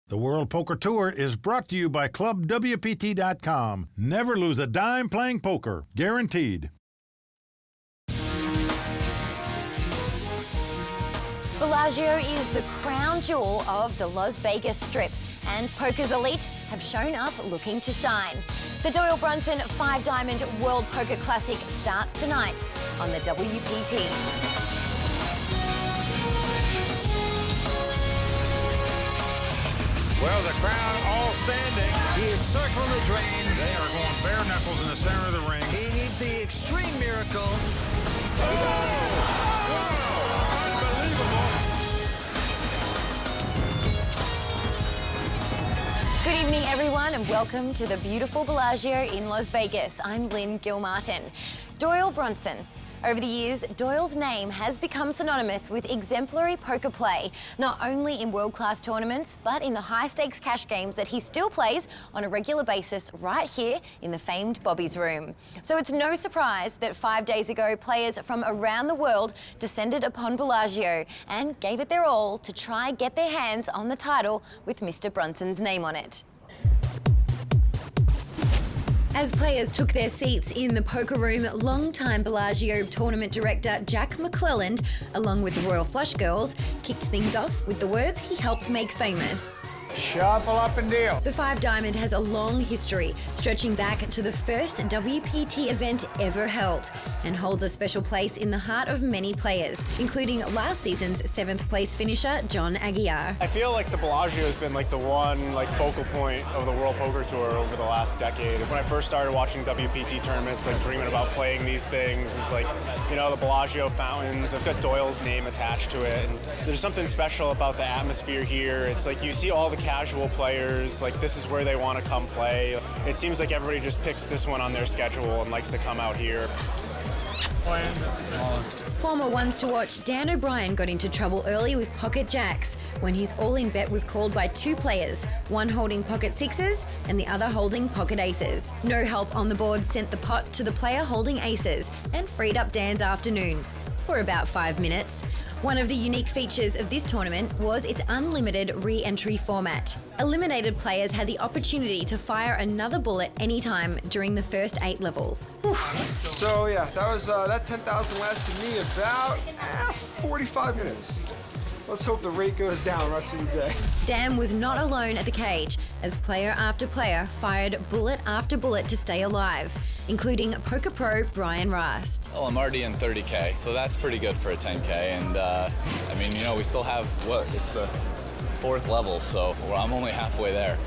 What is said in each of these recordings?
The World Poker Tour is brought to you by ClubWPT.com. Never lose a dime playing poker. Guaranteed. Bellagio is the crown jewel of the Las Vegas Strip, and poker's elite have shown up looking to shine. The Doyle Brunson 5-Diamond World Poker Classic starts tonight on the WPT. Well, the crowd all standing. He is circling the drain. They are going bare knuckles in the center of the ring. He needs the extreme miracle. Unbelievable. Good evening, everyone, and welcome to the beautiful Bellagio in Las Vegas. I'm Lynn Gilmartin. Doyle Brunson. Over the years, Doyle's name has become synonymous with exemplary poker play, not only in world-class tournaments, but in the high-stakes cash games that he still plays on a regular basis right here in the famed Bobby's Room. So it's no surprise that 5 days ago, players from around the world descended upon Bellagio and gave it their all to try get their hands on the title with Mr. Brunson's name on it. As players took their seats in the poker room, longtime Bellagio tournament director Jack McClelland, along with the Royal Flush Girls, kicked things off with the words he helped make famous. Shuffle up and deal. The 5-Diamond has a long history, stretching back to the first WPT event ever held, and holds a special place in the heart of many players, including last season's 7th place finisher, John Aguiar. I feel like the Bellagio has been like the one focal point of the World Poker Tour over the last decade. When I first started watching WPT tournaments, dreaming about playing these things, it was the Bellagio fountains. It's got Doyle's name attached to it, and there's something special about the atmosphere here. It's like you see all the casual players, this is where they want to come play. It seems like everybody just picks this one on their schedule and likes to come out here. Former ones to watch Dan O'Brien got into trouble early with pocket jacks when his all-in bet was called by two players, one holding pocket sixes and the other holding pocket aces. No help on the board sent the pot to the player holding aces and freed up Dan's afternoon for about 5 minutes. One of the unique features of this tournament was its unlimited re-entry format. Eliminated players had the opportunity to fire another bullet anytime during the first 8 levels. So yeah, that 10,000 lasted me about 45 minutes. Let's hope the rate goes down the rest of the day. Dan was not alone at the cage, as player after player fired bullet after bullet to stay alive, including poker pro Brian Rast. Well, I'm already in 30K, so that's pretty good for a 10K. And we still have, it's the 4th level, so I'm only halfway there.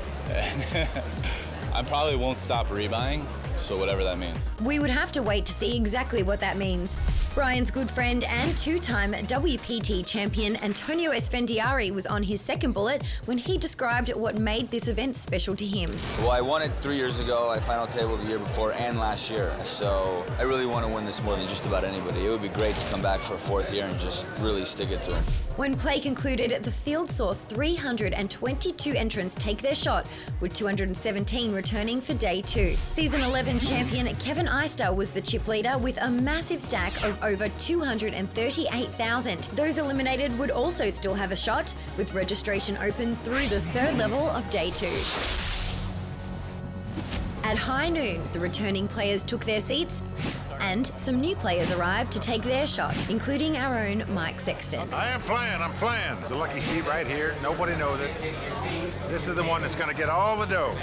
I probably won't stop rebuying, so whatever that means. We would have to wait to see exactly what that means. Brian's good friend and 2-time WPT champion Antonio Esfandiari was on his second bullet when he described what made this event special to him. Well, I won it 3 years ago. I final tabled the year before and last year. So I really want to win this more than just about anybody. It would be great to come back for a 4th year and just really stick it to him. When play concluded, the field saw 322 entrants take their shot, with 217 returning for day 2. Season 11 champion Kevin Eister was the chip leader with a massive stack of over 238,000. Those eliminated would also still have a shot, with registration open through the 3rd level of day 2. At high noon, the returning players took their seats, and some new players arrived to take their shot, including our own Mike Sexton. I'm playing. The lucky seat right here. Nobody knows it. This is the one that's going to get all the dough.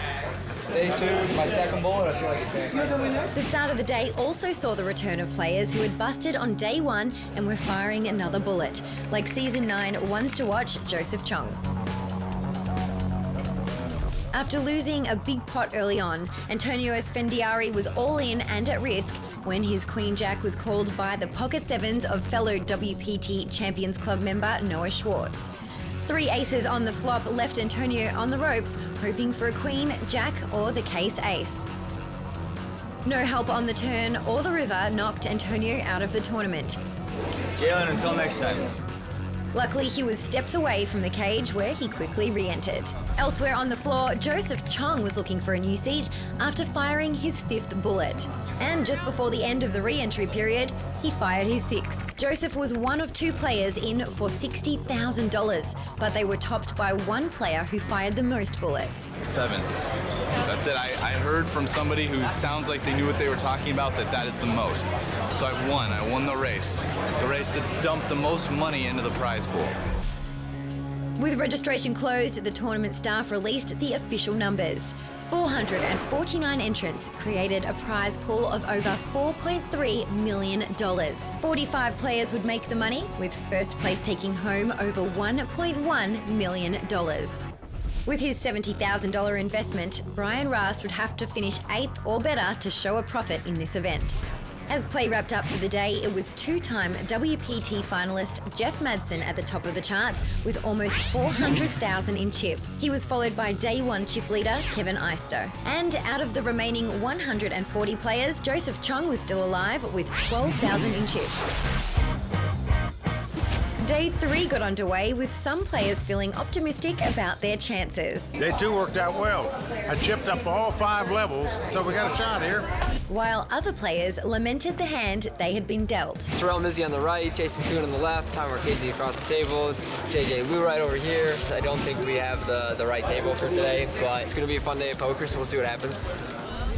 Day 2, my second bullet, I feel like a champion. The start of the day also saw the return of players who had busted on day 1 and were firing another bullet, like Season 9 ones to watch Joseph Chong. After losing a big pot early on, Antonio Esfandiari was all in and at risk when his Queen Jack was called by the pocket sevens of fellow WPT Champions Club member Noah Schwartz. 3 aces on the flop left Antonio on the ropes, hoping for a Queen, Jack, or the case ace. No help on the turn or the river knocked Antonio out of the tournament. Jalen, until next time. Luckily, he was steps away from the cage where he quickly re-entered. Elsewhere on the floor, Joseph Chong was looking for a new seat after firing his 5th bullet. And just before the end of the re-entry period, he fired his sixth. Joseph was one of two players in for $60,000, but they were topped by one player who fired the most bullets. 7. That's it. I heard from somebody who sounds like they knew what they were talking about that is the most. So I won the race. The race that dumped the most money into the prize pool. With registration closed, the tournament staff released the official numbers. 449 entrants created a prize pool of over $4.3 million. 45 players would make the money, with first place taking home over $1.1 million. With his $70,000 investment, Brian Rast would have to finish 8th or better to show a profit in this event. As play wrapped up for the day, it was two-time WPT finalist Jeff Madsen at the top of the charts with almost $400,000 in chips. He was followed by day one chip leader Kevin Eister. And out of the remaining 140 players, Joseph Chong was still alive with $12,000 in chips. Day 3 got underway with some players feeling optimistic about their chances. Day 2 worked out well. I chipped up all 5 levels, so we got a shot here. While other players lamented the hand they had been dealt. Sorrel Mizzy on the right, Jason Kuhn on the left, Tom Marchese across the table, JJ Lou right over here. I don't think we have the right table for today, but it's going to be a fun day of poker, so we'll see what happens.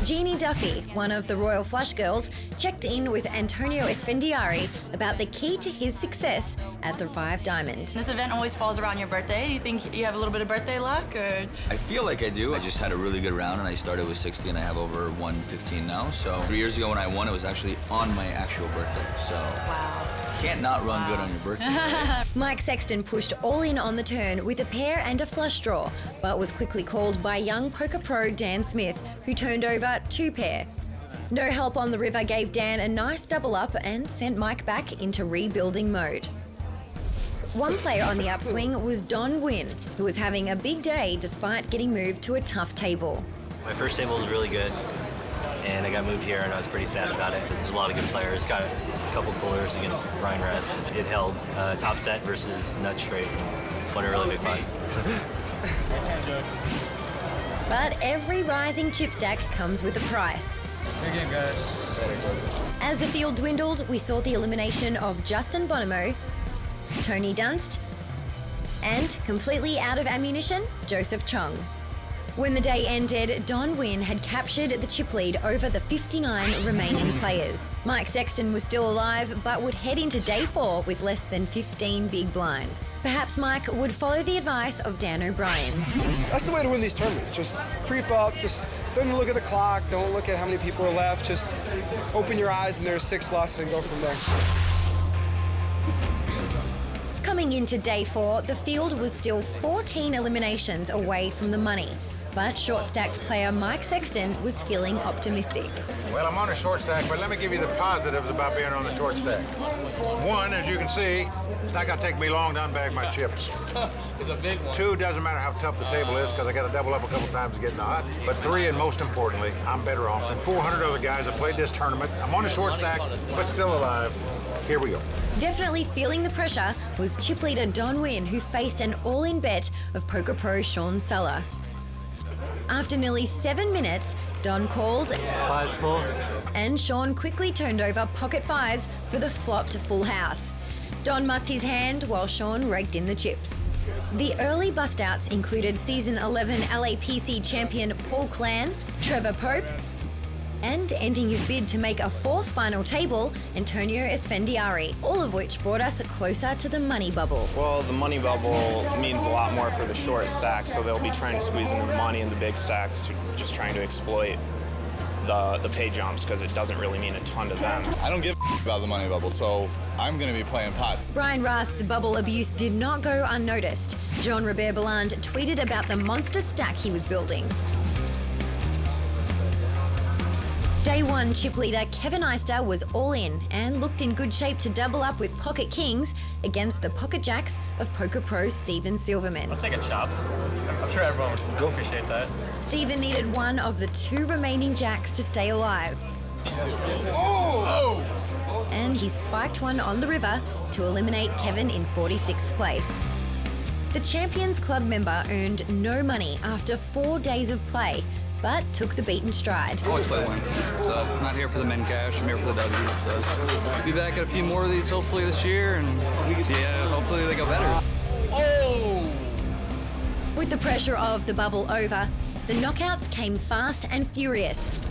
Jeannie Duffy, one of the Royal Flush girls, checked in with Antonio Esfandiari about the key to his success at the 5 Diamond. This event always falls around your birthday. Do you think you have a little bit of birthday luck, or? I feel like I do. I just had a really good round, and I started with 60, and I have over 115 now. So 3 years ago when I won, it was actually on my actual birthday. So Wow. can't not run good on your birthday. Right? Mike Sexton pushed all in on the turn with a pair and a flush draw, but was quickly called by young poker pro Dan Smith, who turned over 2 pair. No help on the river gave Dan a nice double up and sent Mike back into rebuilding mode. One player on the upswing was Don Nguyen, who was having a big day despite getting moved to a tough table. My first table was really good, and I got moved here, and I was pretty sad about it. There's a lot of good players. Got a couple coolers against Brian Rast. It held top set versus nut straight. Won a really big pot. But every rising chip stack comes with a price. Good game, guys. As the field dwindled, we saw the elimination of Justin Bonomo, Tony Dunst, and completely out of ammunition, Joseph Chong. When the day ended, Don Nguyen had captured the chip lead over the 59 remaining players. Mike Sexton was still alive, but would head into day 4 with less than 15 big blinds. Perhaps Mike would follow the advice of Dan O'Brien. That's the way to win these tournaments. Just creep up, just don't look at the clock, don't look at how many people are left, just open your eyes and there's 6 left and then go from there. Coming into day 4, the field was still 14 eliminations away from the money. But short-stacked player Mike Sexton was feeling optimistic. Well, I'm on a short stack, but let me give you the positives about being on the short stack. 1, as you can see, it's not gonna take me long to unbag my chips. It's a big one. 2, doesn't matter how tough the table is, because I got to double up a couple times to get in the hot. But 3, and most importantly, I'm better off than 400 other guys that played this tournament. I'm on a short stack, but still alive. Here we go. Definitely feeling the pressure was chip leader Don Nguyen, who faced an all-in bet of poker pro Shaun Suller. After nearly 7 minutes, Don called, 5's full. and Shaun quickly turned over pocket 5s for the flopped full house. Don mucked his hand while Shaun raked in the chips. The early bust-outs included Season 11 LAPC champion Paul Clan, Trevor Pope, and ending his bid to make a 4th final table, Antonio Esfandiari, all of which brought us closer to the money bubble. Well, the money bubble means a lot more for the short stacks, so they'll be trying to squeeze into the money, and the big stacks just trying to exploit the pay jumps because it doesn't really mean a ton to them. I don't give a about the money bubble, so I'm going to be playing pots. Brian Rast's bubble abuse did not go unnoticed. John Robert Belland tweeted about the monster stack he was building. Day 1 chip leader Kevin Eister was all in and looked in good shape to double up with pocket kings against the pocket jacks of poker pro Steven Silverman. I'll take a chop. I'm sure everyone would appreciate that. Steven needed one of the 2 remaining jacks to stay alive. And he spiked one on the river to eliminate Kevin in 46th place. The Champions Club member earned no money after 4 days of play, but took the beat in stride. Always play to win. So I'm not here for the men cash, I'm here for the W. So be back at a few more of these hopefully this year, and hopefully they go better. Oh! With the pressure of the bubble over, the knockouts came fast and furious,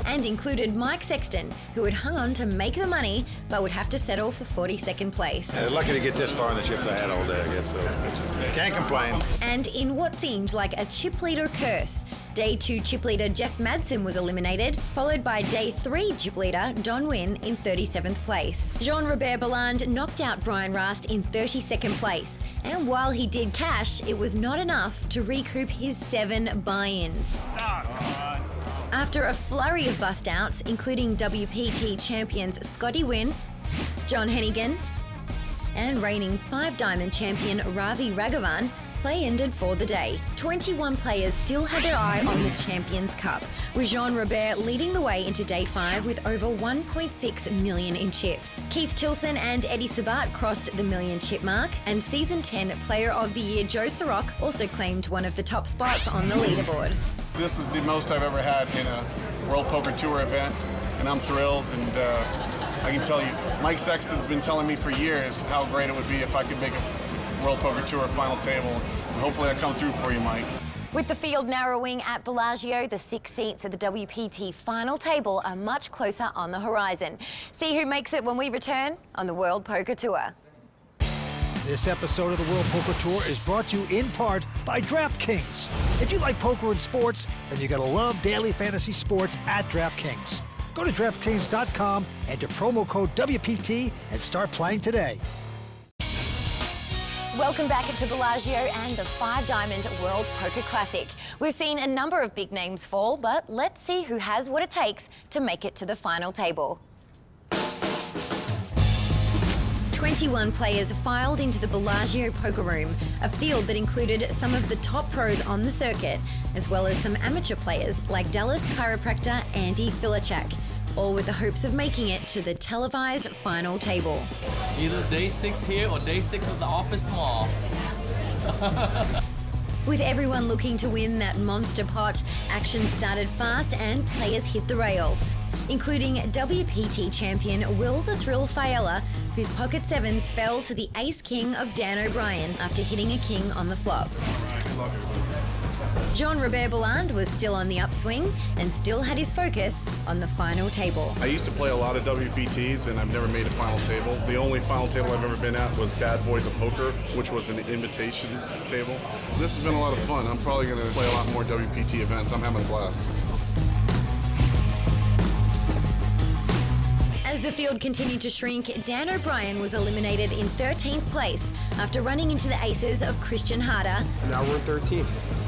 and included Mike Sexton, who had hung on to make the money, but would have to settle for 42nd place. Yeah, lucky to get this far in the chips I had all day, I guess, so can't complain. And in what seemed like a chip leader curse, Day 2 chip leader Jeff Madsen was eliminated, followed by Day 3 chip leader Don Wynn in 37th place. Jean-Robert Balland knocked out Brian Rast in 32nd place, and while he did cash, it was not enough to recoup his 7 buy-ins. After a flurry of bust-outs, including WPT champions Scotty Wynn, John Hennigan, and reigning 5-diamond champion Ravi Raghavan, play ended for the day. 21 players still had their eye on the Champions Cup, with Jean-Robert leading the way into Day 5 with over 1.6 million in chips. Keith Tilson and Eddie Sabat crossed the million chip mark, and Season 10 Player of the Year Joe Serock also claimed one of the top spots on the leaderboard. This is the most I've ever had in a World Poker Tour event, and I'm thrilled, and I can tell you, Mike Sexton's been telling me for years how great it would be if I could make a World Poker Tour final table, and hopefully I come through for you, Mike. With the field narrowing at Bellagio, the 6 seats at the WPT final table are much closer on the horizon. See who makes it when we return on the World Poker Tour. This episode of the World Poker Tour is brought to you in part by DraftKings. If you like poker and sports, then you're going to love daily fantasy sports at DraftKings. Go to DraftKings.com, enter promo code WPT, and start playing today. Welcome back to Bellagio and the 5-Diamond World Poker Classic. We've seen a number of big names fall, but let's see who has what it takes to make it to the final table. 21 players filed into the Bellagio poker room, a field that included some of the top pros on the circuit, as well as some amateur players like Dallas chiropractor Andy Filachek, all with the hopes of making it to the televised final table. Either Day 6 here or Day 6 at the office tomorrow. With everyone looking to win that monster pot, action started fast and players hit the rail, including WPT champion Will the Thrill Faella, whose pocket sevens fell to the ace-king of Dan O'Brien after hitting a king on the flop. Jean-Robert Balland was still on the upswing and still had his focus on the final table. I used to play a lot of WPTs, and I've never made a final table. The only final table I've ever been at was Bad Boys of Poker, which was an invitation table. This has been a lot of fun. I'm probably going to play a lot more WPT events. I'm having a blast. As the field continued to shrink, Dan O'Brien was eliminated in 13th place after running into the aces of Christian Harder. Now we're in 13th.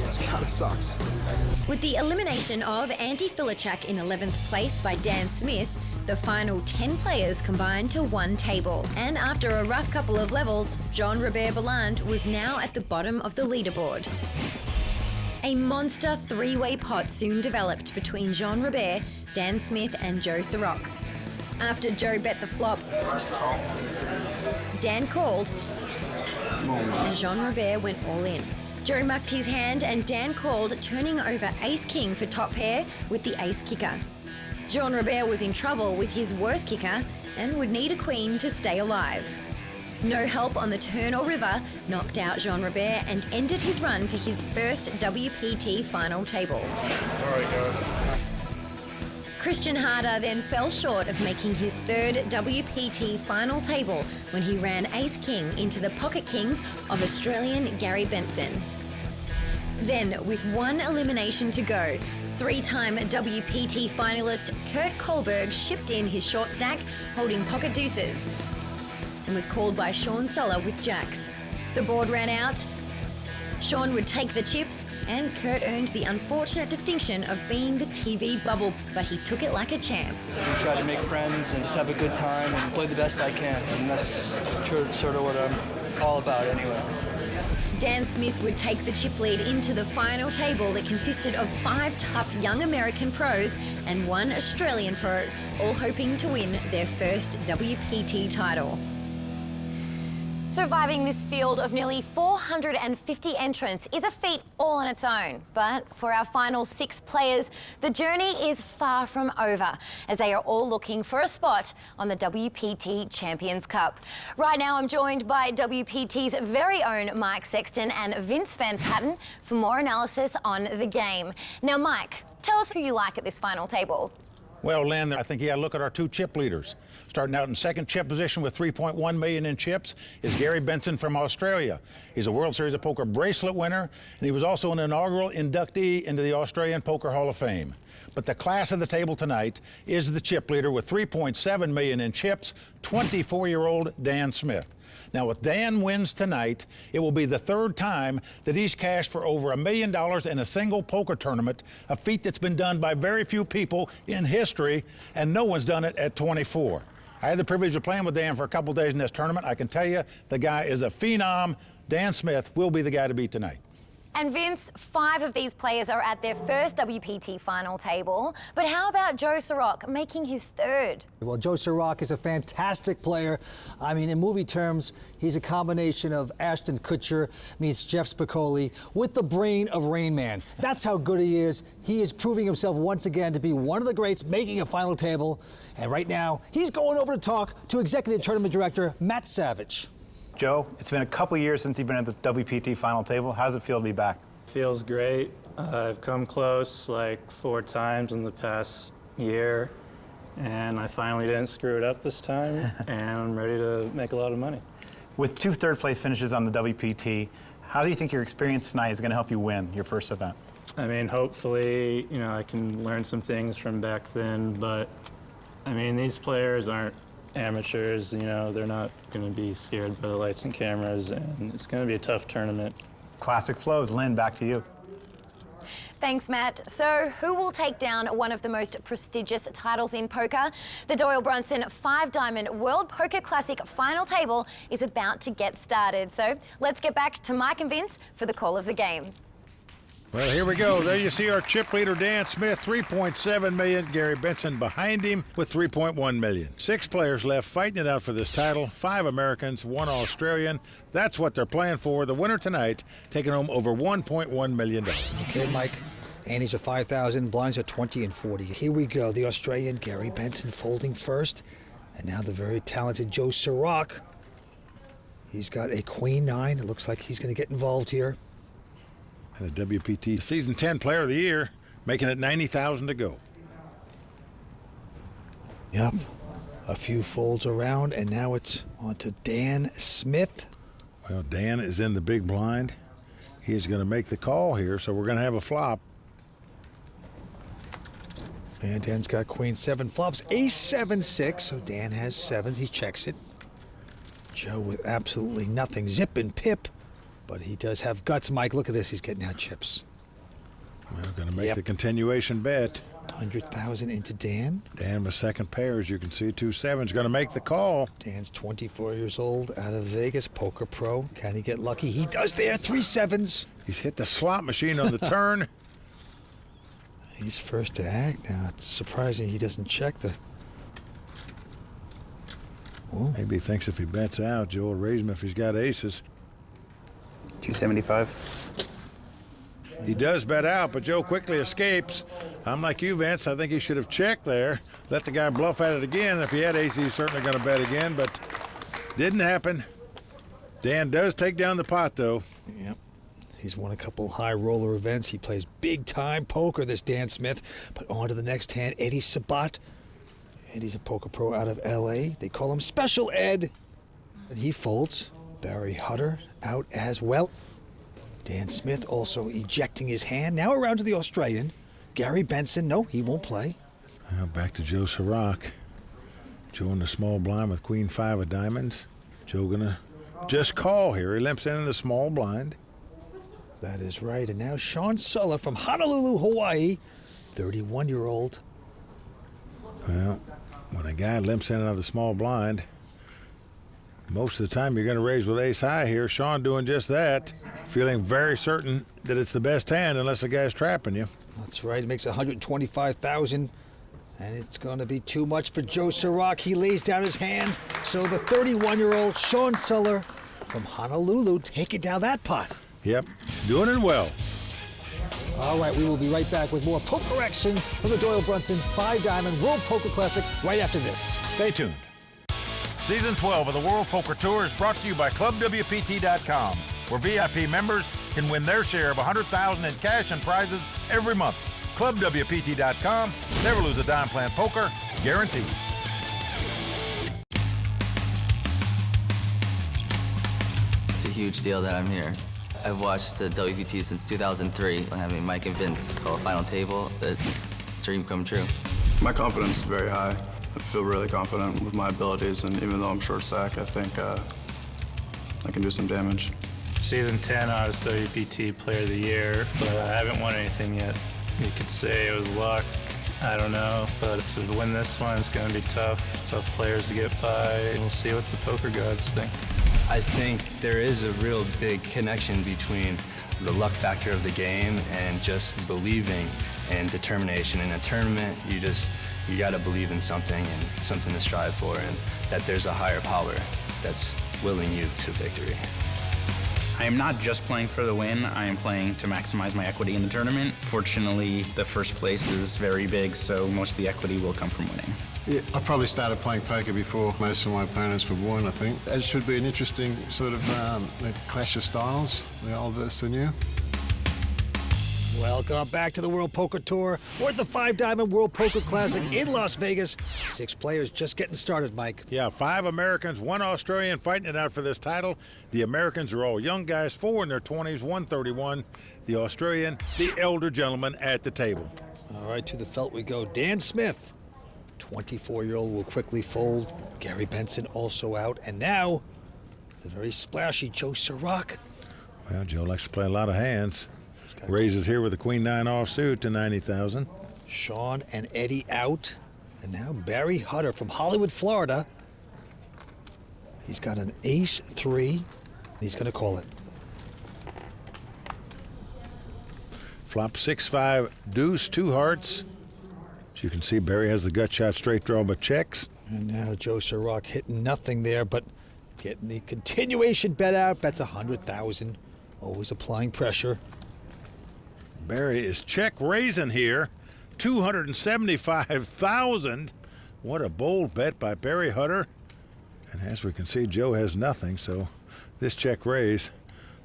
This kind of sucks. With the elimination of Andy Filachek in 11th place by Dan Smith, the final 10 players combined to one table. And after a rough couple of levels, Jean-Robert Balland was now at the bottom of the leaderboard. A monster 3-way pot soon developed between Jean-Robert, Dan Smith and Joe Serock. After Joe bet the flop, Dan called, and Jean-Robert went all in. Joe mucked his hand and Dan called, turning over ace-king for top pair with the ace kicker. Jean-Robert was in trouble with his worst kicker and would need a queen to stay alive. No help on the turn or river knocked out Jean-Robert and ended his run for his first WPT final table. All right, guys. Christian Harder then fell short of making his third WPT final table when he ran ace-king into the pocket kings of Australian Gary Benson. Then, with one elimination to go, 3-time WPT finalist Kurt Kohlberg shipped in his short stack holding pocket deuces and was called by Shaun Suller with jacks. The board ran out, Shaun would take the chips, and Kurt earned the unfortunate distinction of being the TV bubble, but he took it like a champ. I try to make friends and just have a good time and play the best I can, and that's sort of what I'm all about anyway. Dan Smith would take the chip lead into the final table that consisted of 5 tough young American pros and 1 Australian pro, all hoping to win their first WPT title. Surviving this field of nearly 450 entrants is a feat all on its own. But for our final 6 players, the journey is far from over, as they are all looking for a spot on the WPT Champions Cup. Right now, I'm joined by WPT's very own Mike Sexton and Vince Van Patten for more analysis on the game. Now, Mike, tell us who you like at this final table. Well, Lynn, I think you got to look at our 2 chip leaders. Starting out in second chip position with 3.1 million in chips is Gary Benson from Australia. He's a World Series of Poker bracelet winner, and he was also an inaugural inductee into the Australian Poker Hall of Fame. But the class of the table tonight is the chip leader with 3.7 million in chips, 24-year-old Dan Smith. Now, if Dan wins tonight, it will be the 3rd time that he's cashed for over $1 million in a single poker tournament, a feat that's been done by very few people in history, and no one's done it at 24. I had the privilege of playing with Dan for a couple days in this tournament. I can tell you, the guy is a phenom. Dan Smith will be the guy to beat tonight. And Vince, 5 of these players are at their first WPT final table. But how about Joe Serock making his 3rd? Well, Joe Serock is a fantastic player. I mean, in movie terms, he's a combination of Ashton Kutcher meets Jeff Spicoli with the brain of Rain Man. That's how good he is. He is proving himself once again to be one of the greats making a final table. And right now, he's going over to talk to Executive Tournament Director Matt Savage. Joe, it's been a couple years since you've been at the WPT final table. How does it feel to be back? Feels great. I've come close like 4 times in the past year, and I finally didn't screw it up this time, and I'm ready to make a lot of money. With 2 third-place finishes on the WPT, how do you think your experience tonight is going to help you win your first event? I mean, hopefully, I can learn some things from back then, but I mean, these players aren't amateurs, they're not going to be scared by the lights and cameras, and it's going to be a tough tournament. Classic flows. Lynn, back to you. Thanks, Matt. So, who will take down one of the most prestigious titles in poker? The Doyle Brunson 5-Diamond World Poker Classic final table is about to get started. So, let's get back to Mike and Vince for the call of the game. Well, here we go. There you see our chip leader, Dan Smith, 3.7 million. Gary Benson behind him with 3.1 million. 6 players left fighting it out for this title. 5 Americans, 1 Australian. That's what they're playing for. The winner tonight taking home over $1.1 million. Okay, Mike. Antes are 5,000, blinds are 20 and 40. Here we go. The Australian Gary Benson folding first. And now the very talented Joe Serock. He's got a queen 9. It looks like he's going to get involved here. And the WPT Season 10 Player of the Year, making it 90,000 to go. Yep. A few folds around, and now it's on to Dan Smith. Well, Dan is in the big blind. He's going to make the call here, so we're going to have a flop. And Dan's got queen 7 flops, ace 7, 6, so Dan has 7s. He checks it. Joe with absolutely nothing. Zip and pip. But he does have guts, Mike. Look at this. He's getting out chips. Well, going to make the continuation bet. 100,000 into Dan. Dan with second pair, as you can see, 2 7s. Going to make the call. Dan's 24 years old, out of Vegas, poker pro. Can he get lucky? He does there. 3 7s. He's hit the slot machine on the turn. He's first to act. Now, it's surprising he doesn't check the... Ooh. Maybe he thinks if he bets out, Joe will raise him if he's got aces. 275. He does bet out, but Joe quickly escapes. I'm like you, Vince. I think he should have checked there. Let the guy bluff at it again. If he had aces, he's certainly going to bet again, but didn't happen. Dan does take down the pot, though. Yep. He's won a couple high roller events. He plays big-time poker, this Dan Smith. But on to the next hand, Eddie Sabat. Eddie's a poker pro out of L.A. They call him Special Ed. And he folds. Barry Hutter out as well. Dan Smith also ejecting his hand. Now around to the Australian. Gary Benson, no, he won't play. Now back to Joe Serock. Joe in the small blind with queen 5 of diamonds. Joe gonna just call here. He limps in the small blind. That is right. And now Shaun Suller from Honolulu, Hawaii. 31-year-old. Well, when a guy limps in out of the small blind, most of the time you're going to raise with ace high here. Shaun doing just that, feeling very certain that it's the best hand unless the guy's trapping you. That's right. It makes 125,000, and it's going to be too much for Joe Serock. He lays down his hand. So the 31-year-old Shaun Suller from Honolulu taking down that pot. Yep, doing it well. All right, we will be right back with more poker action from the Doyle Brunson 5-Diamond World Poker Classic right after this. Stay tuned. Season 12 of the World Poker Tour is brought to you by ClubWPT.com, where VIP members can win their share of $100,000 in cash and prizes every month. ClubWPT.com. Never lose a dime playing poker, guaranteed. It's a huge deal that I'm here. I've watched the WPT since 2003. Having Mike and Vince call a final table, it's a dream come true. My confidence is very high. I feel really confident with my abilities, and even though I'm short stack, I think I can do some damage. Season 10, I was WPT Player of the Year, but I haven't won anything yet. You could say it was luck, I don't know, but to win this one, it's going to be tough. Tough players to get by. We'll see what the poker gods think. I think there is a real big connection between the luck factor of the game and just believing and determination. In a tournament, you got to believe in something and something to strive for, and that there's a higher power that's willing you to victory. I am not just playing for the win, I am playing to maximize my equity in the tournament. Fortunately, the first place is very big, so most of the equity will come from winning. Yeah, I probably started playing poker before most of my opponents were born, I think. It should be an interesting sort of clash of styles, the old versus the new. Welcome back to the World Poker Tour. We're at the 5-Diamond World Poker Classic in Las Vegas. 6 players just getting started, Mike. Yeah, 5 Americans, 1 Australian fighting it out for this title. The Americans are all young guys, 4 in their 20s, 131. The Australian, the elder gentleman at the table. All right, to the felt we go. Dan Smith, 24-year-old, will quickly fold. Gary Benson also out. And now, the very splashy Joe Serock. Well, Joe likes to play a lot of hands. Raises here with a Queen-9 offsuit to 90,000. Shaun and Eddie out. And now Barry Hutter from Hollywood, Florida. He's got an ace-3. He's going to call it. Flop 6-5 deuce, 2 hearts. As you can see, Barry has the gut shot straight draw, but checks. And now Joe Serock hitting nothing there, but getting the continuation bet out. Bets 100,000. Always applying pressure. Barry is check raising here, 275,000. What a bold bet by Barry Hutter. And as we can see, Joe has nothing, so this check raise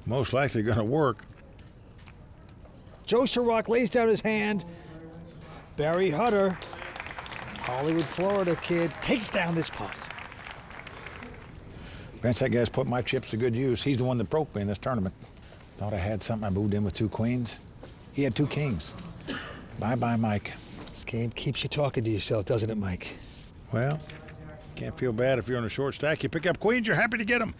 most likely going to work. Joe Serock lays down his hand. Barry Hutter, Hollywood, Florida kid, takes down this pot. Vince, that guy's put my chips to good use. He's the one that broke me in this tournament. Thought I had something. I moved in with 2 queens. He had 2 kings. Bye-bye, Mike. This game keeps you talking to yourself, doesn't it, Mike? Well, can't feel bad if you're on a short stack. You pick up queens, you're happy to get them.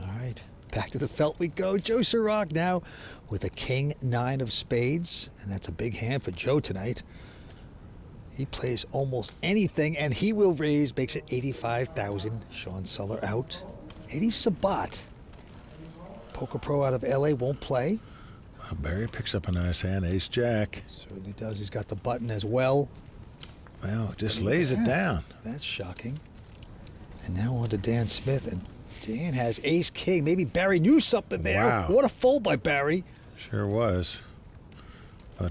All right, back to the felt we go. Joe Serock now with a King-9 of spades, and that's a big hand for Joe tonight. He plays almost anything, and he will raise, makes it 85,000. Shaun Suller out. Eddie Sabat, poker pro out of LA, won't play. Barry picks up a nice hand, ace-jack. Certainly does. He's got the button as well. Well, just lays it down. That's shocking. And now on to Dan Smith, and Dan has ace-king. Maybe Barry knew something there. Wow. What a fold by Barry. Sure was.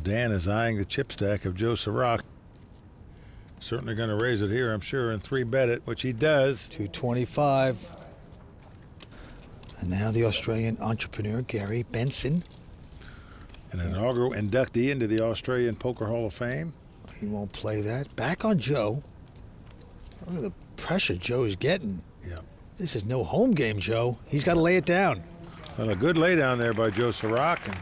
Dan is eyeing the chip stack of Joe Serock. Certainly going to raise it here, I'm sure, and 3-bet it, which he does. 225. And now the Australian entrepreneur, Gary Benson. An inaugural inductee into the Australian Poker Hall of Fame. He won't play that. Back on Joe. Look at the pressure Joe is getting. Yeah. This is no home game, Joe. He's got to lay it down. Well, a good laydown there by Joe Serock, and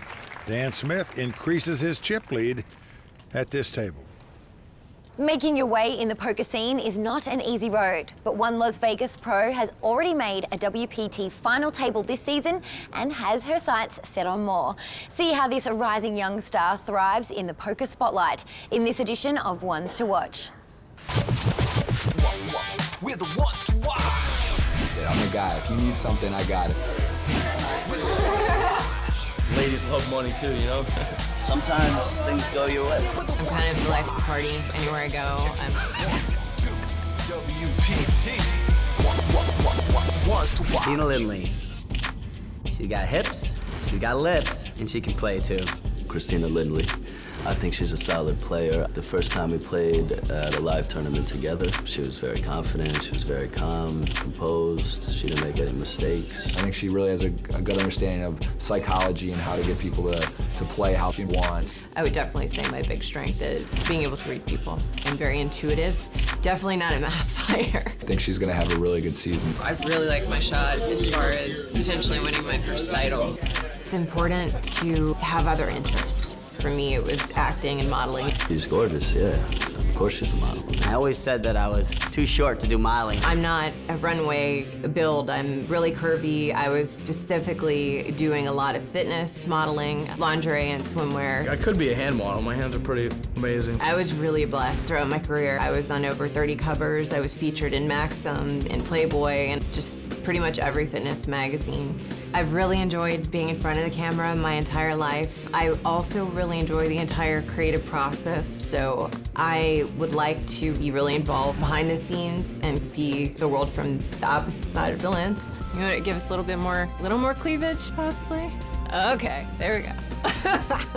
Dan Smith increases his chip lead at this table. Making your way in the poker scene is not an easy road, but one Las Vegas pro has already made a WPT final table this season and has her sights set on more. See how this rising young star thrives in the poker spotlight in this edition of Ones to Watch. We're the ones to watch. Yeah, I'm the guy. If you need something, I got it. Ladies love money too, you know? Sometimes things go your way. I'm kind of the life of the party. Anywhere I go, I'm... WPT. Ones to watch. Christina Lindley, She got hips, she got lips, and she can play too. Christina Lindley. I think she's a solid player. The first time we played at a live tournament together, she was very confident, she was very calm, composed, she didn't make any mistakes. I think she really has a good understanding of psychology and how to get people to play how she wants. I would definitely say my big strength is being able to read people. I'm very intuitive, definitely not a math player. I think she's going to have a really good season. I really like my shot as far as potentially winning my first title. It's important to have other interests. For me, it was acting and modeling. She's gorgeous, yeah. Of course she's a model. I always said that I was too short to do modeling. I'm not a runway build. I'm really curvy. I was specifically doing a lot of fitness modeling, lingerie and swimwear. I could be a hand model. My hands are pretty amazing. I was really blessed throughout my career. I was on over 30 covers. I was featured in Maxim and Playboy and just pretty much every fitness magazine. I've really enjoyed being in front of the camera my entire life. I also really enjoy the entire creative process, so I would like to be really involved behind the scenes and see the world from the opposite side of the lens. You want to give us a little more cleavage, possibly? Okay, there we go.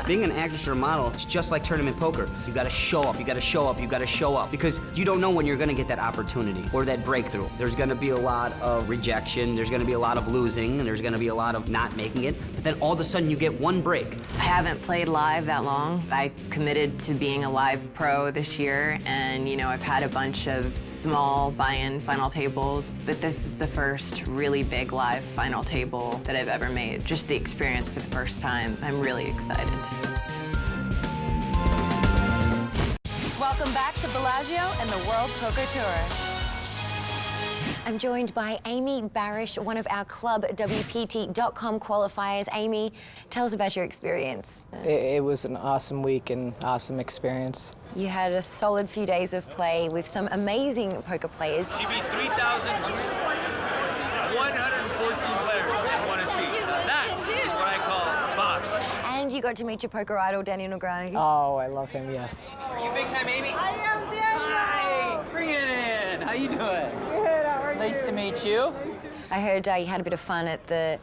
Being an actress or a model, it's just like tournament poker. You gotta show up, you gotta show up, you gotta show up, because you don't know when you're gonna get that opportunity or that breakthrough. There's gonna be a lot of rejection, there's gonna be a lot of losing, and there's gonna be a lot of not making it, but then all of a sudden you get one break. I haven't played live that long. I committed to being a live pro this year, and I've had a bunch of small buy-in final tables, but this is the first really big live final table that I've ever made. Just the experience for the first time. I'm really excited. Welcome back to Bellagio and the World Poker Tour. I'm joined by Amy Barish, one of our Club WPT.com qualifiers. Amy, tell us about your experience. It was an awesome week and awesome experience. You had a solid few days of play with some amazing poker players. She beat 3,114 players I want to see. That is what I call boss. And you got to meet your poker idol, Daniel Negreanu. Oh, I love him, yes. Are you big time, Amy? I am, Daniel! Hi! Bring it in! How you doing? Good, how are you? Nice to meet you. I heard you had a bit of fun at the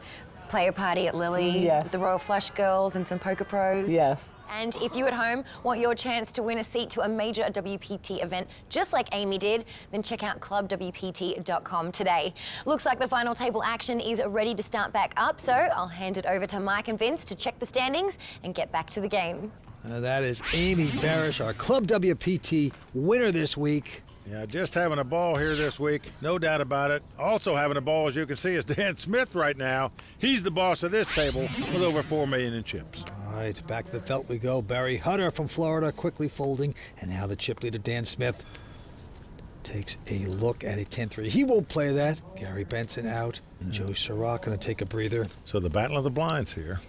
player party at Lily. Yes. With the Royal Flush Girls and some poker pros. Yes. And if you at home want your chance to win a seat to a major WPT event, just like Amy did, then check out clubwpt.com today. Looks like the final table action is ready to start back up, so I'll hand it over to Mike and Vince to check the standings and get back to the game. That is Amy Barish, our Club WPT winner this week. Yeah, just having a ball here this week, no doubt about it. Also having a ball, as you can see, is Dan Smith right now. He's the boss of this table with over $4 million in chips. All right, back to the felt we go. Barry Hutter from Florida quickly folding, and now the chip leader Dan Smith takes a look at a 10-3. He won't play that. Gary Benson out, and Joe Serock going to take a breather. So the battle of the blinds here.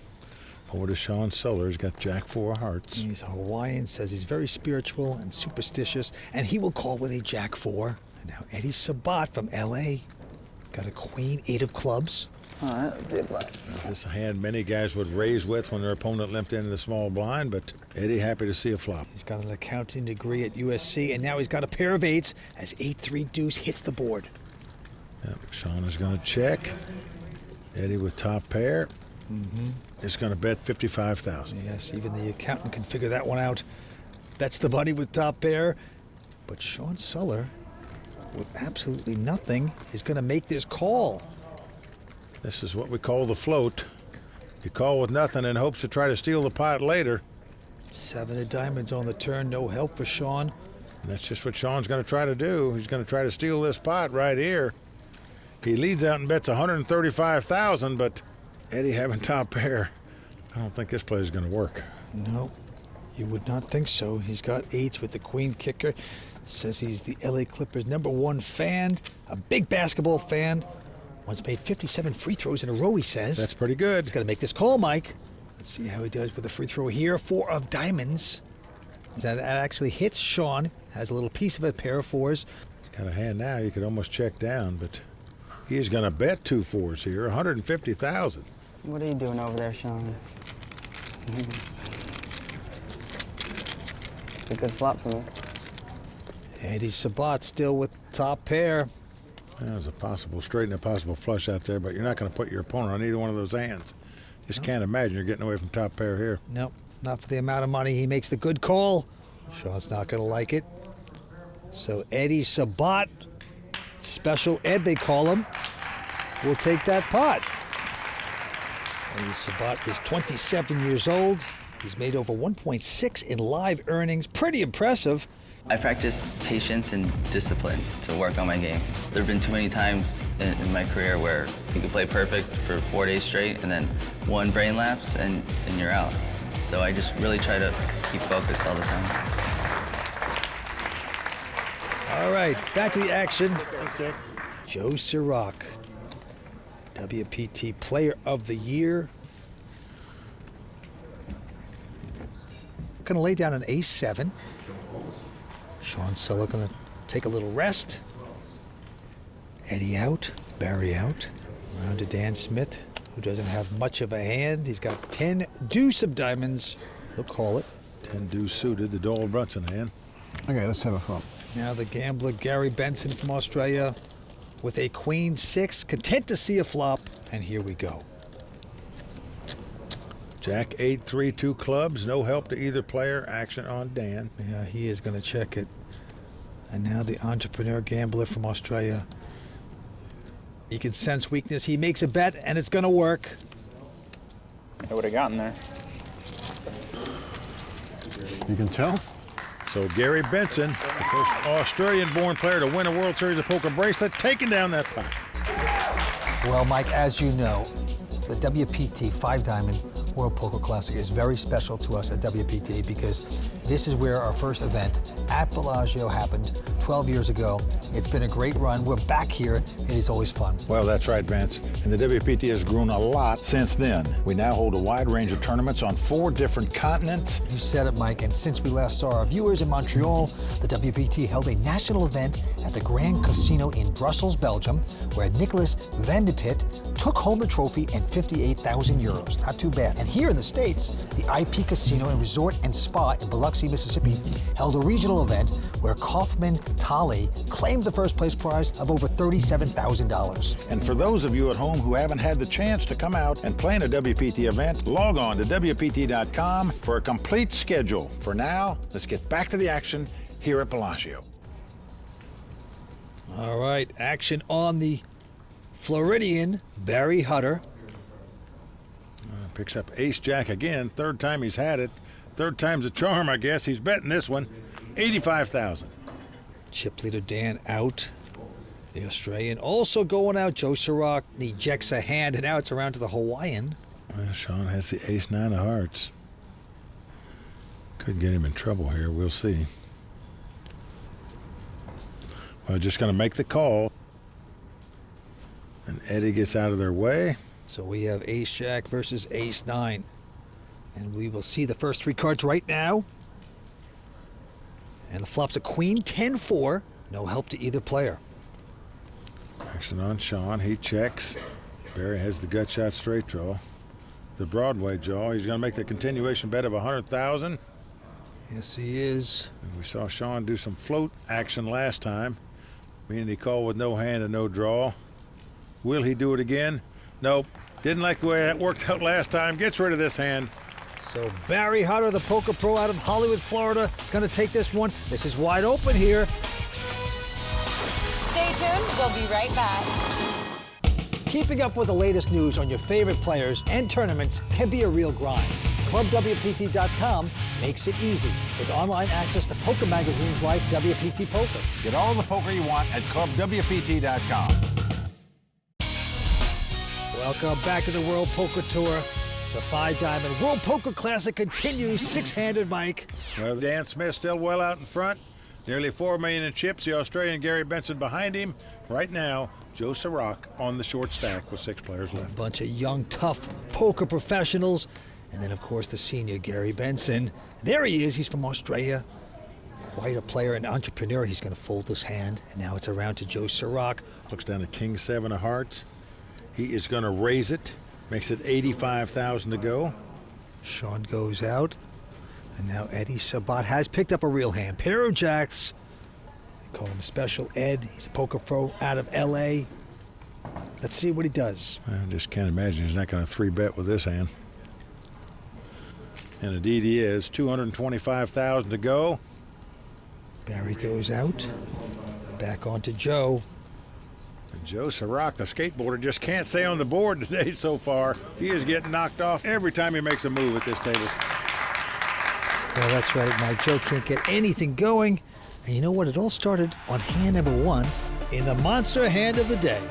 Over to Shaun Suller. He's got Jack-4 of hearts. He's a Hawaiian, says he's very spiritual and superstitious, and he will call with a Jack-4. And now Eddie Sabat from L.A. got a Queen 8 of clubs. All right, let's see black. This is a hand many guys would raise with when their opponent limped into the small blind, but Eddie happy to see a flop. He's got an accounting degree at USC, and now he's got a pair of 8s as 8-3 deuce hits the board. Yep, Shaun is going to check. Eddie with top pair. Is going to bet 55,000. Yes, even the accountant can figure that one out. That's the buddy with top pair. But Shaun Suller, with absolutely nothing, is going to make this call. This is what we call the float. You call with nothing in hopes to try to steal the pot later. 7 of diamonds on the turn, no help for Shaun. And that's just what Shaun's going to try to do. He's going to try to steal this pot right here. He leads out and bets 135,000, but Eddie having top pair, I don't think this play is going to work. No, you would not think so. He's got 8s with the queen kicker. Says he's the LA Clippers #1 fan, a big basketball fan. Once made 57 free throws in a row, he says. That's pretty good. He's got to make this call, Mike. Let's see how he does with the free throw here. 4 of diamonds. That actually hits Shaun. Has a little piece of a pair of 4s. He's got a hand now. You could almost check down, but he's going to bet 2 4s here, 150,000. What are you doing over there, Shaun? It's a good flop for me. Eddie Sabat still with top pair. There's a possible straight and a possible flush out there, but you're not going to put your opponent on either one of those hands. Just can't imagine you're getting away from top pair here. Nope, not for the amount of money. He makes the good call. Shaun's not going to like it. So Eddie Sabat, Special Ed they call him, will take that pot. Eddie Sabat is 27 years old. He's made over 1.6 in live earnings. Pretty impressive. I practice patience and discipline to work on my game. There have been too many times in my career where you could play perfect for 4 days straight and then one brain lapse and you're out. So I just really try to keep focused all the time. All right, back to the action. Joe Serock, WPT Player of the Year. Gonna lay down an ace-7. Shaun Suller gonna take a little rest. Eddie out, Barry out. Around to Dan Smith, who doesn't have much of a hand. He's got 10 deuce of diamonds. He'll call it. 10 deuce suited, the Doyle Brunson hand. Okay, let's have a flop. Now the gambler Gary Benson from Australia with a queen 6, content to see a flop, and here we go. Jack 8, 3, 2 clubs, no help to either player, action on Dan. Yeah, he is going to check it. And now the entrepreneur gambler from Australia. He can sense weakness. He makes a bet, and it's going to work. I would have gotten there. You can tell? So Gary Benson, the first Australian-born player to win a World Series of Poker bracelet, taking down that pot. Well, Mike, as you know, the WPT 5-Diamond World Poker Classic is very special to us at WPT because this is where our first event at Bellagio happened 12 years ago. It's been a great run. We're back here. It is always fun. Well, that's right, Vince. And the WPT has grown a lot since then. We now hold a wide range of tournaments on 4 different continents. You said it, Mike, and since we last saw our viewers in Montreal, the WPT held a national event at the Grand Casino in Brussels, Belgium, where Nicolas Van de Pitt took home the trophy and 58,000 euros. Not too bad. And here in the States, the IP Casino and Resort and Spa in Biloxi, Mississippi, held a regional event where Kaufman Tali claimed the first place prize of over $37,000. And for those of you at home who haven't had the chance to come out and play in a WPT event, log on to WPT.com for a complete schedule. For now, let's get back to the action here at Bellagio. All right, action on the Floridian, Barry Hutter. Picks up ace-jack again. 3rd time he's had it. 3rd time's a charm, I guess. He's betting this one. 85,000. Chip leader Dan out. The Australian also going out. Joe Serock ejects a hand, and now it's around to the Hawaiian. Well, Shaun has the ace-9 of hearts. Could get him in trouble here. We'll see. Well, just going to make the call. And Eddie gets out of their way. So we have ace-jack versus ace-9. And we will see the first 3 cards right now. And the flop's a queen 10-4. No help to either player. Action on Shaun. He checks. Barry has the gut shot straight draw. The Broadway draw. He's going to make the continuation bet of 100,000. Yes, he is. And we saw Shaun do some float action last time, meaning he called with no hand and no draw. Will he do it again? Nope. Didn't like the way that worked out last time. Gets rid of this hand. So Barry Hutter, the poker pro out of Hollywood, Florida, going to take this one. This is wide open here. Stay tuned. We'll be right back. Keeping up with the latest news on your favorite players and tournaments can be a real grind. ClubWPT.com makes it easy with online access to poker magazines like WPT Poker. Get all the poker you want at ClubWPT.com. Welcome back to the World Poker Tour. The 5-Diamond World Poker Classic continues. 6-handed, Mike. Well, Dan Smith still well out in front. Nearly $4 million in chips. The Australian Gary Benson behind him. Right now, Joe Serock on the short stack with 6 players left. A bunch of young, tough poker professionals. And then, of course, the senior Gary Benson. There he is. He's from Australia. Quite a player and entrepreneur. He's going to fold his hand. And now it's around to Joe Serock. Looks down at King 7 of hearts. He is going to raise it. Makes it 85,000 to go. Shaun goes out. And now Eddie Sabat has picked up a real hand. Pair of jacks. Call him Special Ed. He's a poker pro out of L.A. Let's see what he does. I just can't imagine he's not going to 3-bet with this hand. And indeed he is. $225,000 to go. Barry goes out. Back on to Joe. And Joe Serock, the skateboarder, just can't stay on the board today so far. He is getting knocked off every time he makes a move at this table. Well, that's right, Mike. Joe can't get anything going. And you know what? It all started on hand number 1 in the monster hand of the day.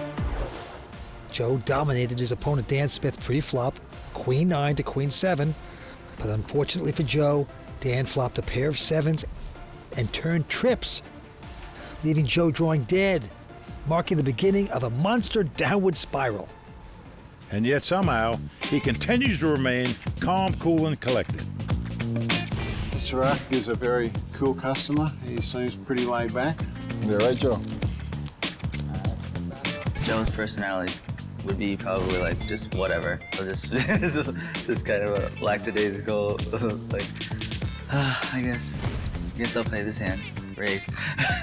Joe dominated his opponent Dan Smith pre-flop, Queen 9 to Queen 7. But unfortunately for Joe, Dan flopped a pair of 7s and turned trips, leaving Joe drawing dead, marking the beginning of a monster downward spiral. And yet somehow, he continues to remain calm, cool, and collected. Serock is a very cool customer. He seems pretty laid back. Yeah, right, Joe? Joe's personality would be probably like just whatever. So just kind of a lackadaisical, like, I guess I'll play this hand. Raised.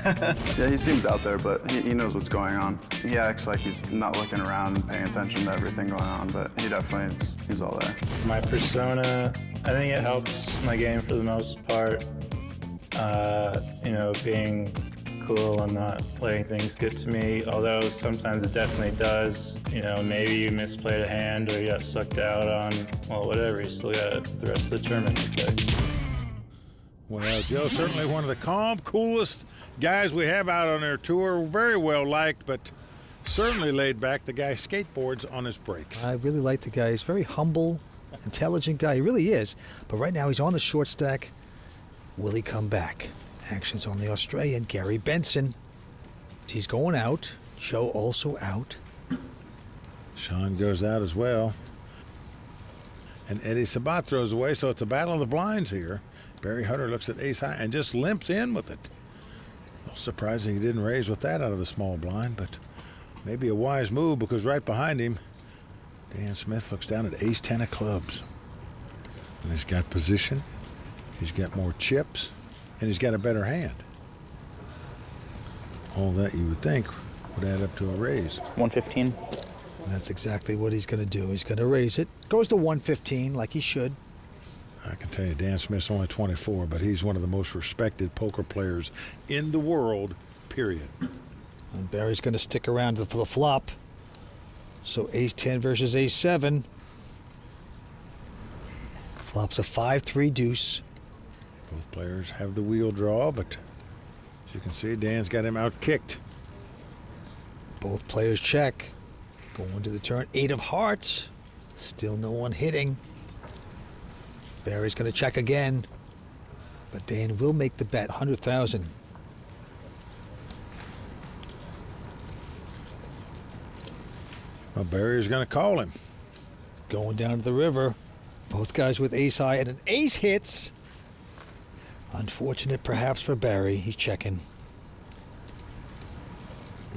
Yeah, he seems out there, but he knows what's going on. He acts like he's not looking around and paying attention to everything going on, but he definitely he's all there. My persona, I think it helps my game for the most part. You know, being cool and not letting things get to me, although sometimes it definitely does. You know, maybe you misplayed a hand or you got sucked out on, well, whatever, you still got the rest of the tournament to play. Well, Joe's certainly one of the calm, coolest guys we have out on our tour. Very well liked, but certainly laid back. The guy skateboards on his breaks. I really like the guy. He's a very humble, intelligent guy. He really is. But right now he's on the short stack. Will he come back? Action's on the Australian, Gary Benson. He's going out. Joe also out. Shaun goes out as well. And Eddie Sabat throws away, so it's a battle of the blinds here. Barry Hunter looks at ace high and just limps in with it. Well, surprising he didn't raise with that out of the small blind, but maybe a wise move because right behind him, Dan Smith looks down at ace 10 of clubs. And he's got position, he's got more chips, and he's got a better hand. All that you would think would add up to a raise. 115. That's exactly what he's going to do. He's going to raise it. Goes to 115 like he should. I can tell you Dan Smith's only 24, but he's one of the most respected poker players in the world, period. And Barry's going to stick around for the flop. So ace 10 versus ace 7. Flop's a 5-3 deuce. Both players have the wheel draw, but as you can see, Dan's got him out-kicked. Both players check. Going to the turn, 8 of hearts. Still no one hitting. Barry's going to check again, but Dan will make the bet, 100,000. Well, Barry's going to call him. Going down to the river. Both guys with ace high, and an ace hits. Unfortunate perhaps for Barry. He's checking.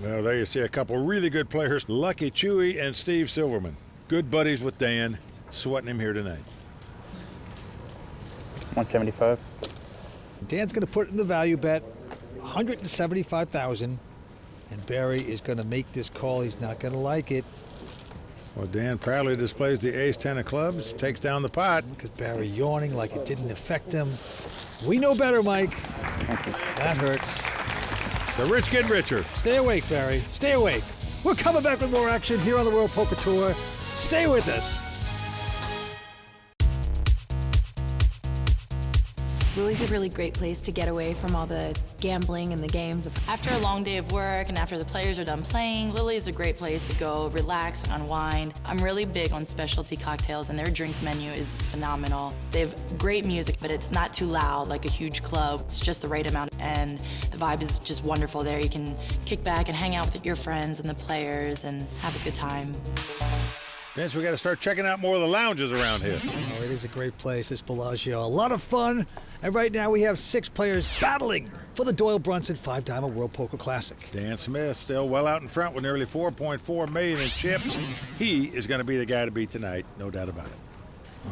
Well, there you see a couple really good players, Lucky Chewy and Steve Silverman. Good buddies with Dan, sweating him here tonight. 175. Dan's going to put it in the value bet, 175,000. And Barry is going to make this call. He's not going to like it. Well, Dan proudly displays the ace 10 of clubs, takes down the pot. Look at Barry yawning like it didn't affect him. We know better, Mike. That hurts. The rich get richer. Stay awake, Barry. Stay awake. We're coming back with more action here on the World Poker Tour. Stay with us. Lily's a really great place to get away from all the gambling and the games. After a long day of work and after the players are done playing, Lily's a great place to go relax and unwind. I'm really big on specialty cocktails, and their drink menu is phenomenal. They have great music, but it's not too loud like a huge club. It's just the right amount, and the vibe is just wonderful there. You can kick back and hang out with your friends and the players and have a good time. Vince, we got to start checking out more of the lounges around here. Oh, it is a great place, this Bellagio. A lot of fun. And right now we have 6 players battling for the Doyle Brunson 5-Diamond World Poker Classic. Dan Smith still well out in front with nearly $4.4 million in chips. He is going to be the guy to beat tonight, no doubt about it.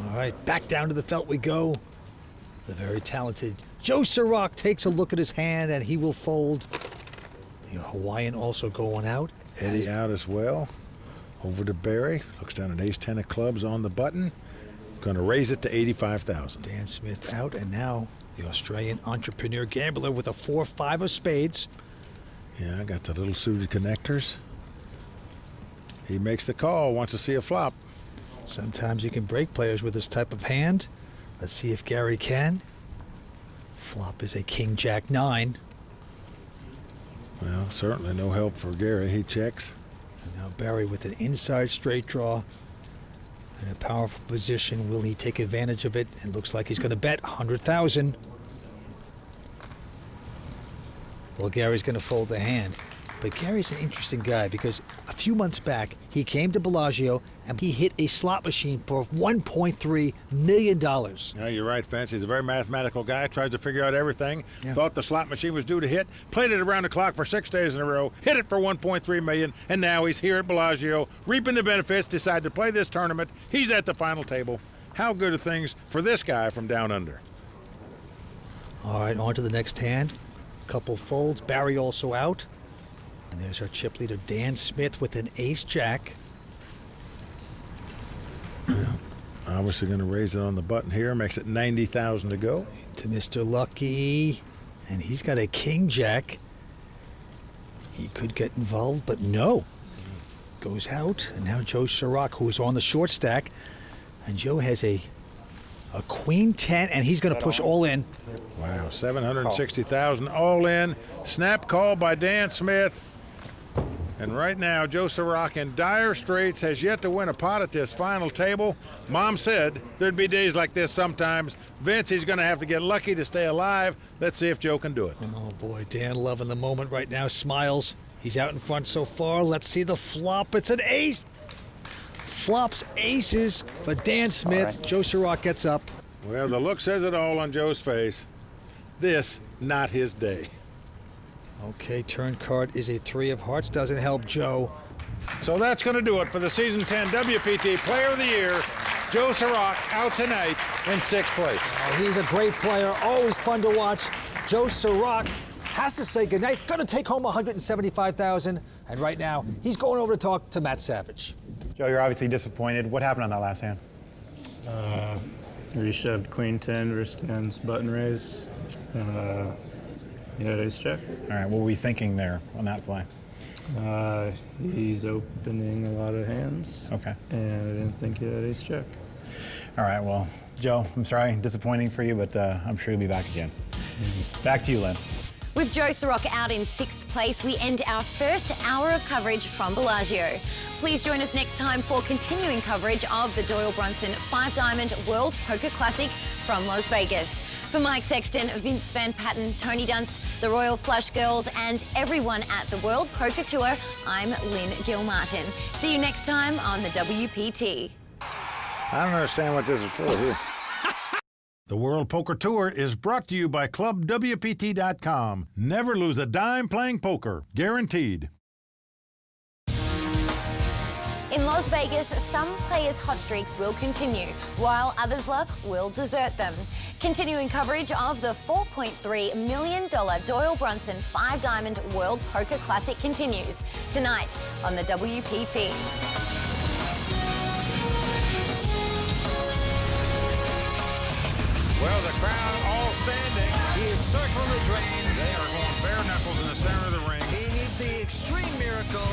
All right, back down to the felt we go. The very talented Joe Serock takes a look at his hand, and he will fold. The Hawaiian also going out. Eddie out as well. Over to Barry. Looks down at ace-10 of clubs on the button. Going to raise it to 85,000. Dan Smith out, and now the Australian entrepreneur gambler with a 4-5 of spades. Yeah, I got the little suited connectors. He makes the call, wants to see a flop. Sometimes you can break players with this type of hand. Let's see if Gary can. Flop is a king-jack 9. Well, certainly no help for Gary. He checks. And now Barry with an inside straight draw. In a powerful position. Will he take advantage of it? It looks like he's going to bet 100,000. Well, Gary's going to fold the hand. But Gary's an interesting guy because a few months back, he came to Bellagio and he hit a slot machine for $1.3 million. Yeah, you're right, Vince. He's a very mathematical guy, tries to figure out everything. Yeah. Thought the slot machine was due to hit, played it around the clock for 6 days in a row, hit it for $1.3 million, and now he's here at Bellagio, reaping the benefits, decided to play this tournament. He's at the final table. How good are things for this guy from down under? All right, on to the next hand. Couple folds. Barry also out. And there's our chip leader, Dan Smith, with an ace-jack. Obviously going to raise it on the button here. Makes it 90,000 to go. To Mr. Lucky. And he's got a king-jack. He could get involved, but no. Goes out. And now Joe Serock, who's on the short stack. And Joe has a queen 10, and he's going to push all in. Wow, 760,000 all in. Snap call by Dan Smith. And right now, Joe Serock in dire straits, has yet to win a pot at this final table. Mom said there'd be days like this sometimes. Vince, he's going to have to get lucky to stay alive. Let's see if Joe can do it. Oh, boy, Dan loving the moment right now. Smiles. He's out in front so far. Let's see the flop. It's an ace. Flops aces for Dan Smith. Right. Joe Serock gets up. Well, the look says it all on Joe's face. This, not his day. Okay, turn card is a 3 of hearts. Doesn't help Joe. So that's going to do it for the Season 10 WPT Player of the Year. Joe Serock out tonight in 6th place. Oh, he's a great player. Always fun to watch. Joe Serock has to say goodnight. Going to take home $175,000. And right now, he's going over to talk to Matt Savage. Joe, you're obviously disappointed. What happened on that last hand? Reshoved queen 10 versus Dan's button raise. He had ace check. All right, what were we thinking there on that play? He's opening a lot of hands. Okay. And I didn't think he had ace check. All right, well, Joe, I'm sorry, disappointing for you, but I'm sure you'll be back again. Back to you, Lynn. With Joe Serock out in 6th place, we end our first hour of coverage from Bellagio. Please join us next time for continuing coverage of the Doyle Brunson 5-Diamond World Poker Classic from Las Vegas. For Mike Sexton, Vince Van Patten, Tony Dunst, the Royal Flush Girls, and everyone at the World Poker Tour, I'm Lynn Gilmartin. See you next time on the WPT. I don't understand what this is for here. The World Poker Tour is brought to you by ClubWPT.com. Never lose a dime playing poker. Guaranteed. In Las Vegas, some players' hot streaks will continue, while others' luck will desert them. Continuing coverage of the $4.3 million Doyle Brunson 5-Diamond World Poker Classic continues tonight on the WPT. Well, the crowd all standing. He is circling the drain. They are going bare knuckles in the center of the ring. He needs the extreme miracle.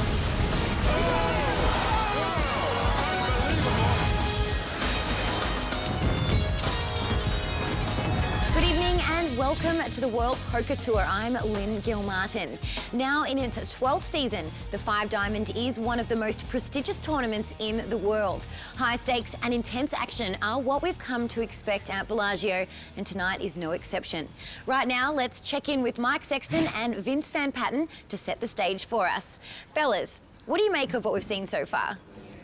Good evening and welcome to the World Poker Tour. I'm Lynn Gilmartin. Now in its 12th season, the 5-Diamond is one of the most prestigious tournaments in the world. High stakes and intense action are what we've come to expect at Bellagio, and tonight is no exception. Right now, let's check in with Mike Sexton and Vince Van Patten to set the stage for us. Fellas, what do you make of what we've seen so far?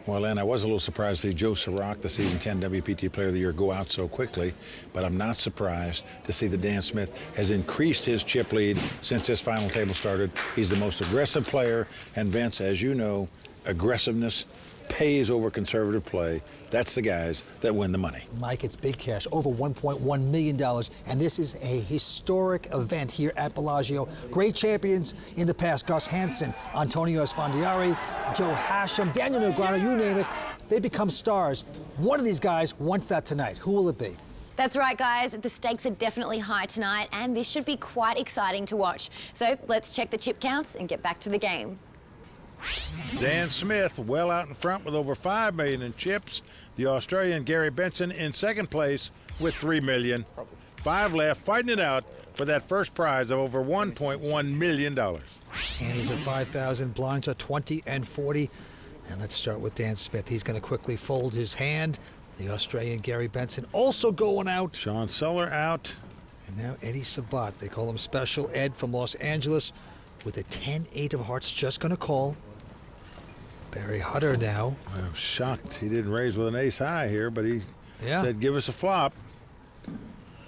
Well, Len, I was a little surprised to see Joe Serock, the Season 10 WPT Player of the Year, go out so quickly, but I'm not surprised to see that Dan Smith has increased his chip lead since this final table started. He's the most aggressive player, and Vince, as you know, aggressiveness pays over conservative play. That's the guys that win the money. Mike, it's big cash, over $1.1 million, and this is a historic event here at Bellagio. Great champions in the past, Gus Hansen, Antonio Esfandiari, Joe Hashem, Daniel Negreanu, you name it. They become stars. One of these guys wants that tonight. Who will it be? That's right, guys. The stakes are definitely high tonight, and this should be quite exciting to watch. So let's check the chip counts and get back to the game. Dan Smith well out in front with over $5 million in chips. The Australian Gary Benson in second place with $3 million. 5 left, fighting it out for that first prize of over $1.1 million. Annie's at 5,000, blinds are 20 and 40. And let's start with Dan Smith. He's going to quickly fold his hand. The Australian Gary Benson also going out. Shaun Suller out. And now Eddie Sabat. They call him Special Ed from Los Angeles with a 10-8 of hearts, just going to call. Barry Hutter now. I'm shocked he didn't raise with an ace high here, but he said, give us a flop.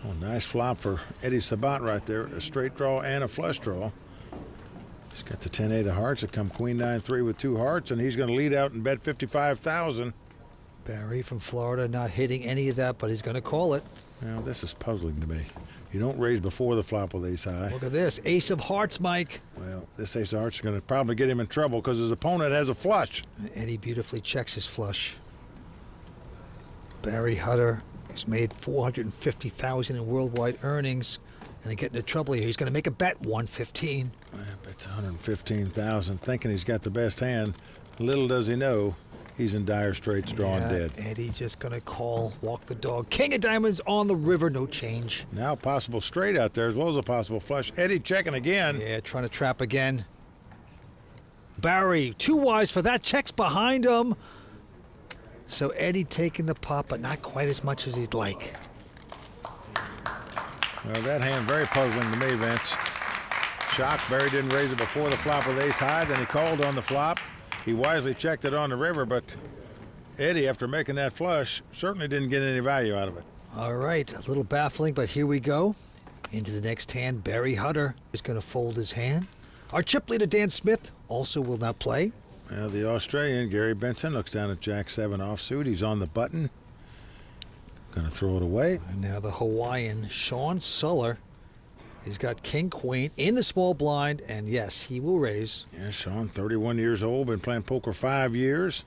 Oh, nice flop for Eddie Sabat right there. A straight draw and a flush draw. He's got the 10-8 of hearts. It come queen 9-3 with 2 hearts, and he's going to lead out and bet 55,000. Barry from Florida not hitting any of that, but he's going to call it. Now, this is puzzling to me. You don't raise before the flop with ace high. Look at this, ace of hearts, Mike. Well, this ace of hearts is going to probably get him in trouble because his opponent has a flush. Eddie beautifully checks his flush. Barry Hutter has made $450,000 in worldwide earnings, and they get into trouble here. He's going to make a bet, 115. It's 115,000, thinking he's got the best hand. Little does he know, he's in dire straits, drawing dead. Eddie just going to call, walk the dog. King of diamonds on the river, no change. Now possible straight out there as well as a possible flush. Eddie checking again. Yeah, trying to trap again. Barry, too wise for that, checks behind him. So Eddie taking the pot, but not quite as much as he'd like. Well, that hand very puzzling to me, Vince. Shocked Barry didn't raise it before the flop with ace high, then he called on the flop. He wisely checked it on the river, but Eddie, after making that flush, certainly didn't get any value out of it. All right, a little baffling, but here we go. Into the next hand, Barry Hutter is going to fold his hand. Our chip leader, Dan Smith, also will not play. Now the Australian, Gary Benson, looks down at Jack-7 offsuit. He's on the button. Going to throw it away. And now the Hawaiian, Shaun Suller. He's got king-queen in the small blind, and yes, he will raise. Yeah, Shaun, 31 years old, been playing poker 5 years.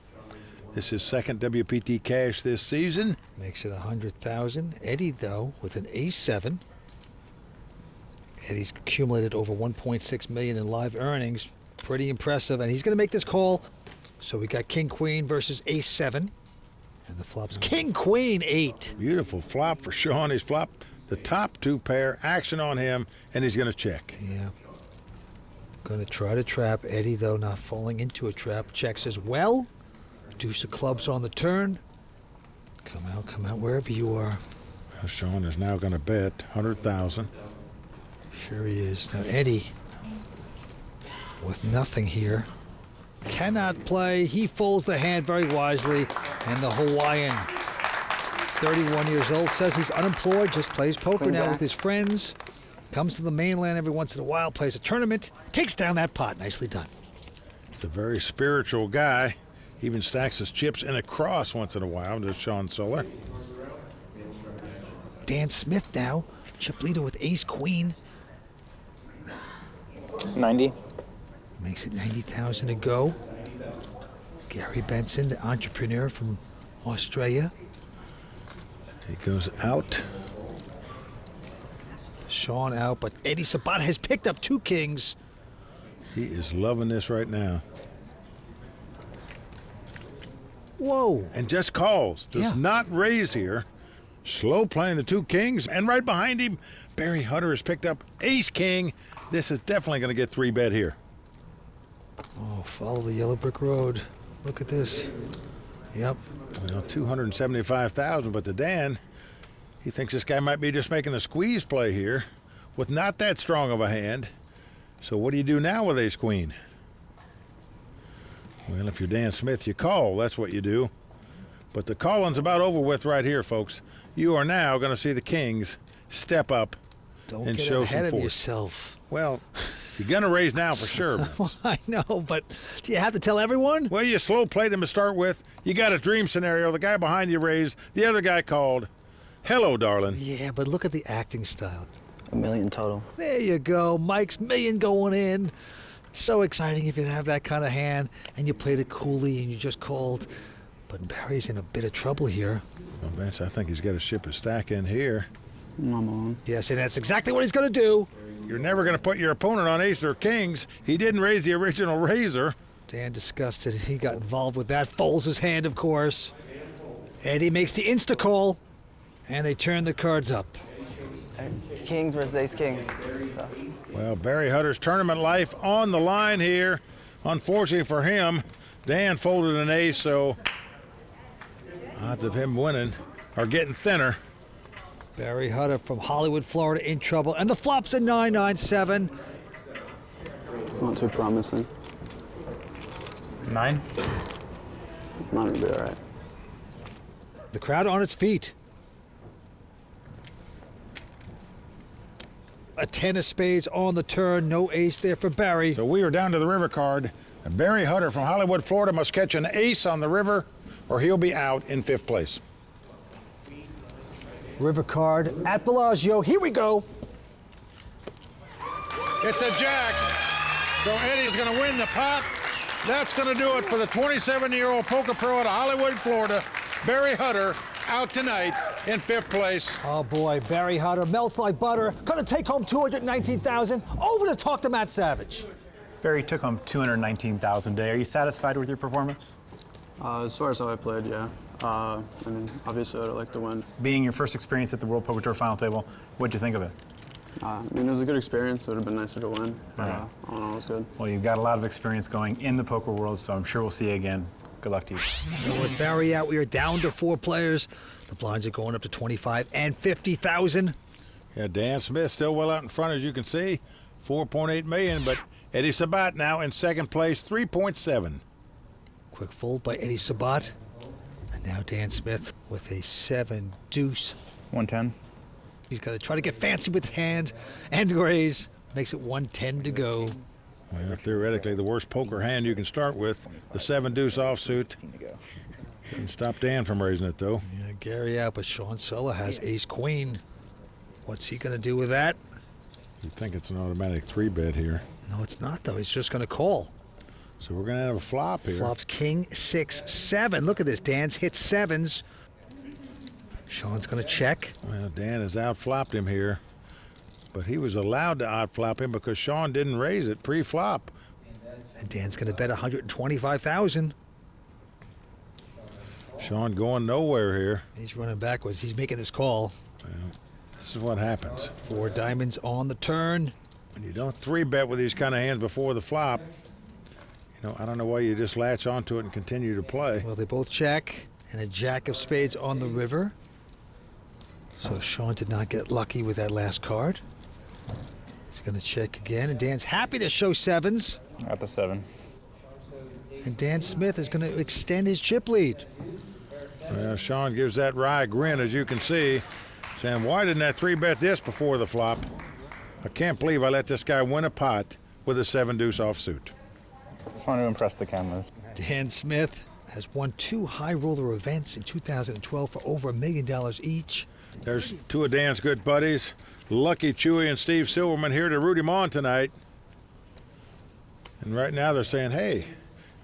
This is second WPT cash this season. Makes it 100,000. Eddie, though, with an ace-7. Eddie's accumulated over 1.6 million in live earnings. Pretty impressive, and he's going to make this call. So we got king-queen versus ace-7. And the flop's king-queen 8. Beautiful flop for Shaun. He's flopped the top 2 pair, action on him, and he's going to check. Yeah. Going to try to trap. Eddie, though, not falling into a trap. Checks as well. Deuce of clubs on the turn. Come out wherever you are. Well, Shaun is now going to bet 100,000. Sure he is. Now Eddie, with nothing here, cannot play. He folds the hand very wisely, and the Hawaiian, 31 years old, says he's unemployed, just plays poker now with his friends, comes to the mainland every once in a while, plays a tournament, takes down that pot. Nicely done. He's a very spiritual guy. Even stacks his chips in a cross once in a while, does Shaun Suller. Dan Smith now, chip leader with ace-queen. 90. Makes it 90,000 to go. Gary Benson, the entrepreneur from Australia. He goes out. Shaun out, but Eddie Sabat has picked up 2 kings. He is loving this right now. Whoa. And just calls. Does not raise here. Slow playing the 2 kings. And right behind him, Barry Hutter has picked up ace-king. This is definitely going to get 3-bet here. Oh, follow the yellow brick road. Look at this. Yep. Well, 275,000, but to Dan, he thinks this guy might be just making a squeeze play here with not that strong of a hand. So what do you do now with ace-queen? Well, if you're Dan Smith, you call. That's what you do. But the calling's about over with right here, folks. You are now going to see the kings step up Don't and get show ahead some of force. yourself. Well, You're going to raise now for sure. I know, but do you have to tell everyone? Well, you slow played him to start with. You got a dream scenario. The guy behind you raised. The other guy called. Hello, darling. Yeah, but look at the acting style. $1 million total. There you go. Mike's million going in. So exciting if you have that kind of hand and you played it coolly and you just called. But Barry's in a bit of trouble here. Well, Vince, I think he's got to ship a stack in here. I'm on. Yes, and that's exactly what he's going to do. You're never going to put your opponent on ace or kings. He didn't raise the original raiser. Dan disgusted. He got involved with that. Folds his hand, of course. Eddie makes the insta-call, and they turn the cards up. Kings versus ace-king. Well, Barry Hutter's tournament life on the line here. Unfortunately for him, Dan folded an ace, so odds of him winning are getting thinner. Barry Hutter from Hollywood, Florida, in trouble. And the flop's a 9-9-7. It's not too promising. 9? Not gonna be all right. The crowd on its feet. A 10 of spades on the turn. No ace there for Barry. So we are down to the river card. And Barry Hutter from Hollywood, Florida must catch an ace on the river or he'll be out in 5th place. River card at Bellagio. Here we go. It's a jack. So Eddie's going to win the pot. That's going to do it for the 27-year-old poker pro out of Hollywood, Florida. Barry Hutter out tonight in 5th place. Oh boy, Barry Hutter melts like butter. Gonna take home $219,000. Over to talk to Matt Savage. Barry took home $219,000 today. Are you satisfied with your performance? As far as how I played, yeah. I mean, obviously I'd like to win. Being your first experience at the World Poker Tour final table, what'd you think of it? I mean, it was a good experience. It would have been nicer to win. All right. All in all, it was good. Well, you've got a lot of experience going in the poker world, so I'm sure we'll see you again. Good luck to you. So with Barry out, we are down to 4 players. The blinds are going up to 25 and 50,000. Yeah, Dan Smith still well out in front, as you can see. 4.8 million, but Eddie Sabat now in 2nd place, 3.7. Quick fold by Eddie Sabat. And now Dan Smith with a 7 deuce. 110. He's got to try to get fancy with his hand and raise. Makes it 110 to go. Well, theoretically, the worst poker hand you can start with, the 7 deuce offsuit. Didn't stop Dan from raising it, though. Yeah, Gary out, but Shaun Suller has ace queen. What's he going to do with that? You think it's an automatic 3-bet here. No, it's not, though. He's just going to call. So we're going to have a flop here. Flop's king, 6, 7. Look at this. Dan's hit 7s. Shaun's going to check. Well, Dan has outflopped him here. But he was allowed to outflop him because Shaun didn't raise it pre-flop. And Dan's going to bet $125,000. Shaun going nowhere here. He's running backwards. He's making his call. Well, this is what happens. 4 diamonds on the turn. When you don't 3-bet with these kind of hands before the flop, you know, I don't know why you just latch onto it and continue to play. Well, they both check. And a jack of spades on the river. So Shaun did not get lucky with that last card. He's going to check again, and Dan's happy to show 7s. At the 7. And Dan Smith is going to extend his chip lead. Well, Shaun gives that wry grin, as you can see, saying, why didn't I 3-bet this before the flop? I can't believe I let this guy win a pot with a 7 deuce offsuit. Just want to impress the cameras. Dan Smith has won 2 high roller events in 2012 for over $1 million each. There's 2 of Dan's good buddies, Lucky Chewy and Steve Silverman, here to root him on tonight. And right now they're saying, hey,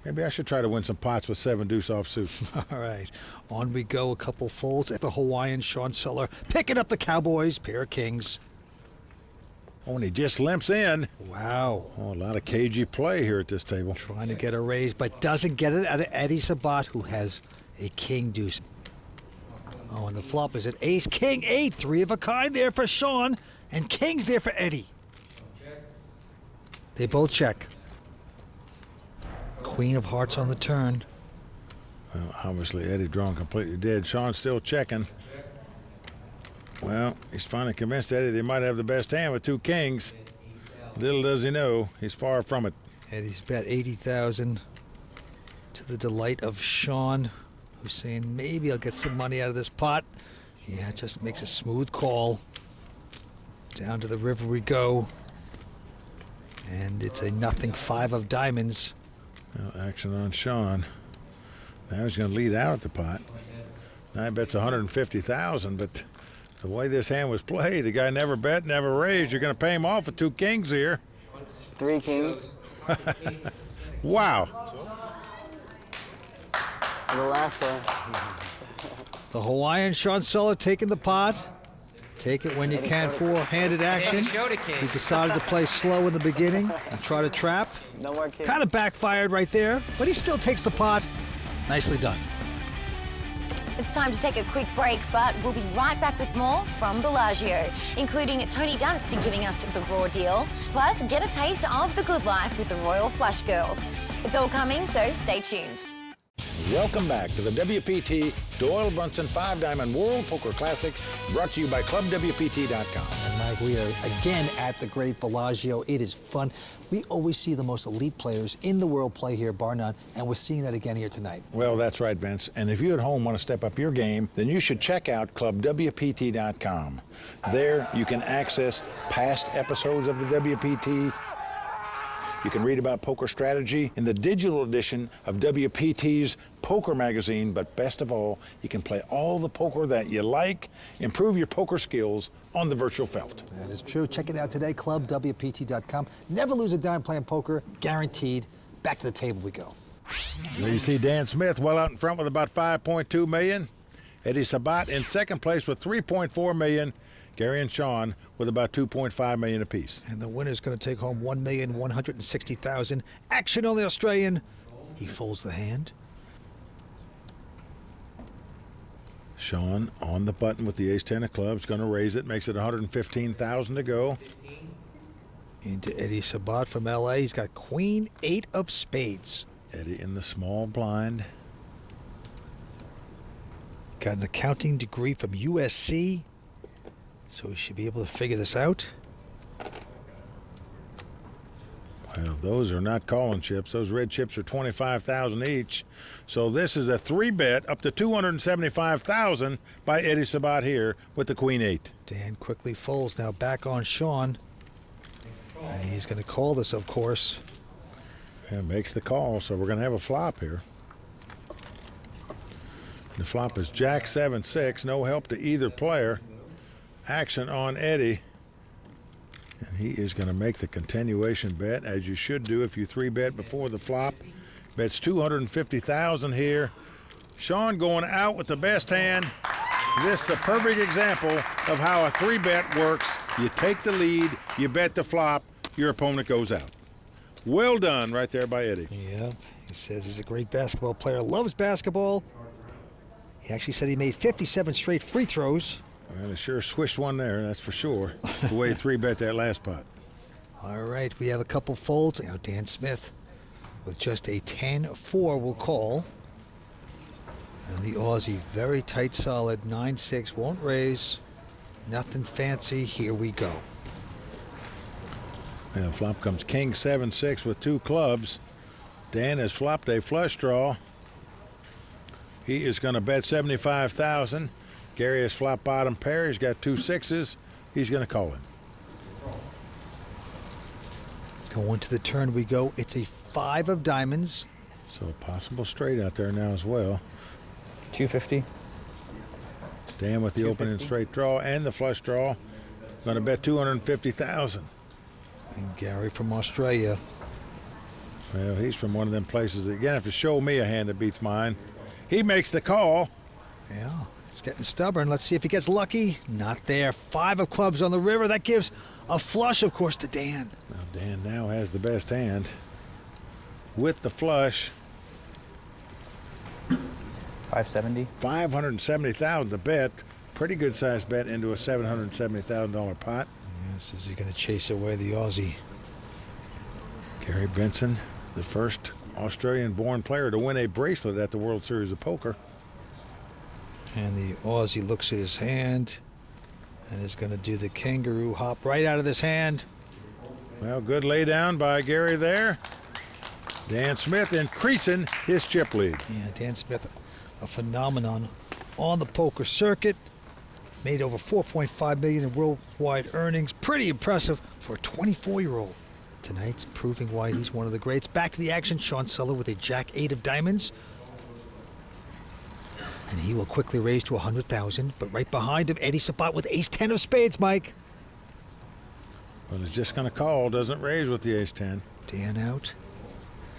maybe I should try to win some pots with 7 deuce offsuit. All right, on we go. A couple folds at the Hawaiian. Shaun Suller picking up the Cowboys, pair of kings. Oh, and he just limps in. Wow. Oh, a lot of cagey play here at this table. Trying to get a raise, but doesn't get it out of Eddie Sabat, who has a king deuce. Oh, and the flop is at ace, king, 8. 3 of a kind there for Shaun, and kings there for Eddie. They both check. Queen of hearts on the turn. Well, obviously Eddie drawn completely dead. Shaun still checking. Well, he's finally convinced Eddie they might have the best hand with 2 kings. Little does he know, he's far from it. Eddie's bet $80,000 to the delight of Shaun, who's saying maybe I'll get some money out of this pot. Yeah, it just makes a smooth call. Down to the river we go. And it's a 0-5 of diamonds. Well, action on Shaun. Now he's going to lead out at the pot. 9 bets 150,000, but the way this hand was played, the guy never bet, never raised. You're going to pay him off with 2 kings here. 3 kings. Wow. The last one. The Hawaiian Shaun Suller taking the pot. Take it when you can, four-handed action. He decided to play slow in the beginning and try to trap. No more kings. Kind of backfired right there, but he still takes the pot. Nicely done. It's time to take a quick break, but we'll be right back with more from Bellagio, including Tony Dunstan giving us the raw deal, plus get a taste of the good life with the Royal Flush Girls. It's all coming, so stay tuned. Welcome back to the WPT Doyle Brunson 5-Diamond World Poker Classic, brought to you by ClubWPT.com. And Mike, we are again at the great Bellagio. It is fun. We always see the most elite players in the world play here, bar none, and we're seeing that again here tonight. Well, that's right, Vince. And if you at home want to step up your game, then you should check out ClubWPT.com. There you can access past episodes of the WPT. You can read about poker strategy in the digital edition of WPT's Poker Magazine, but best of all, you can play all the poker that you like, improve your poker skills on the virtual felt. That is true. Check it out today, ClubWPT.com. Never lose a dime playing poker, guaranteed. Back to the table we go. There you see Dan Smith well out in front with about 5.2 million. Eddie Sabat in second place with 3.4 million. Gary and Shaun with about 2.5 million apiece. And the winner's going to take home 1,160,000. Action on the Australian. He folds the hand. Shaun on the button with the ace-10 of clubs, going to raise it, makes it 115,000 to go. Into Eddie Sabat from LA. He's got Queen 8 of spades. Eddie in the small blind. Got an accounting degree from USC, so he should be able to figure this out. Well, those are not calling chips. Those red chips are 25,000 each. So this is a 3-bet up to 275,000 by Eddie Sabat here with the Queen 8. Dan quickly folds. Now back on Shaun. And he's going to call this, of course. And makes the call, so we're going to have a flop here. The flop is Jack 7-6, no help to either player. Action on Eddie. And he is going to make the continuation bet, as you should do if you 3-bet before the flop. Bets 250,000 here. Shaun going out with the best hand. This is the perfect example of how a 3-bet works. You take the lead, you bet the flop, your opponent goes out. Well done right there by Eddie. Yeah, he says he's a great basketball player, loves basketball. He actually said he made 57 straight free throws. Well, he sure swished one there, that's for sure. The way he 3-bet that last pot. All right, we have a couple folds. Now Dan Smith with just a 10-4 will call. And the Aussie, very tight, solid, 9-6, won't raise. Nothing fancy, here we go. Now flop comes King 7-6 with 2 clubs. Dan has flopped a flush draw. He is going to bet 75,000. Gary has flopped bottom pair. He's got 2 6s. He's going to call him. Going to the turn we go. It's a 5 of diamonds. So a possible straight out there now as well. 250. Dan with the opening straight draw and the flush draw. Going to bet 250,000. And Gary from Australia. Well, he's from one of them places that you're going to have to show me a hand that beats mine. He makes the call. Yeah, he's getting stubborn. Let's see if he gets lucky. Not there. 5 of clubs on the river. That gives a flush, of course, to Dan. Now Dan now has the best hand with the flush. 570. 570,000 to bet. Pretty good sized bet into a $770,000 pot. Yes, is he going to chase away the Aussie? Gary Benson, the first Australian-born player to win a bracelet at the World Series of Poker. And the Aussie looks at his hand and is going to do the kangaroo hop right out of this hand. Well, good lay down by Gary there. Dan Smith increasing his chip lead. Yeah, Dan Smith, a phenomenon on the poker circuit. Made over $4.5 million in worldwide earnings. Pretty impressive for a 24-year-old. Tonight's proving why he's one of the greats. Back to the action, Shaun Suller with a Jack-8 of diamonds. And he will quickly raise to 100,000. But right behind him, Eddie Sabat with Ace-10 of spades, Mike. Well, he's just going to call, doesn't raise with the Ace-10. Dan out.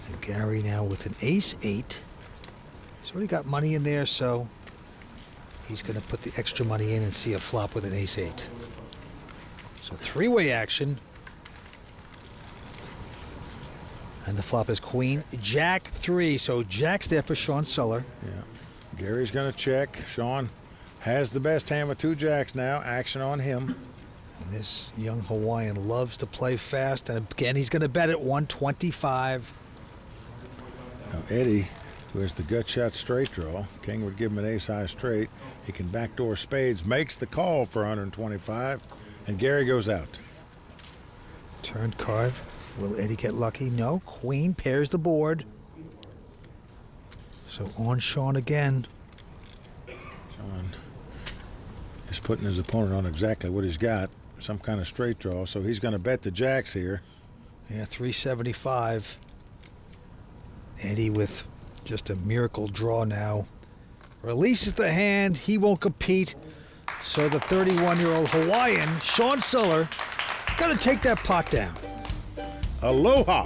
And Gary now with an Ace-8. He's already got money in there, so he's going to put the extra money in and see a flop with an Ace-8. So three-way action. And the flop is Queen, Jack-3. So Jack's there for Shaun Suller. Yeah. Gary's going to check. Shaun has the best hand with 2 jacks now. Action on him. And this young Hawaiian loves to play fast. And again, he's going to bet at 125. Now Eddie, who has the gut shot straight draw, King would give him an ace-high straight. He can backdoor spades, makes the call for 125, and Gary goes out. Turned card. Will Eddie get lucky? No. Queen pairs the board. So on Shaun again. Shaun is putting his opponent on exactly what he's got, some kind of straight draw, so he's going to bet the jacks here. Yeah, 375. Eddie with just a miracle draw now. Releases the hand. He won't compete. So the 31-year-old Hawaiian, Shaun Suller, going to take that pot down. Aloha!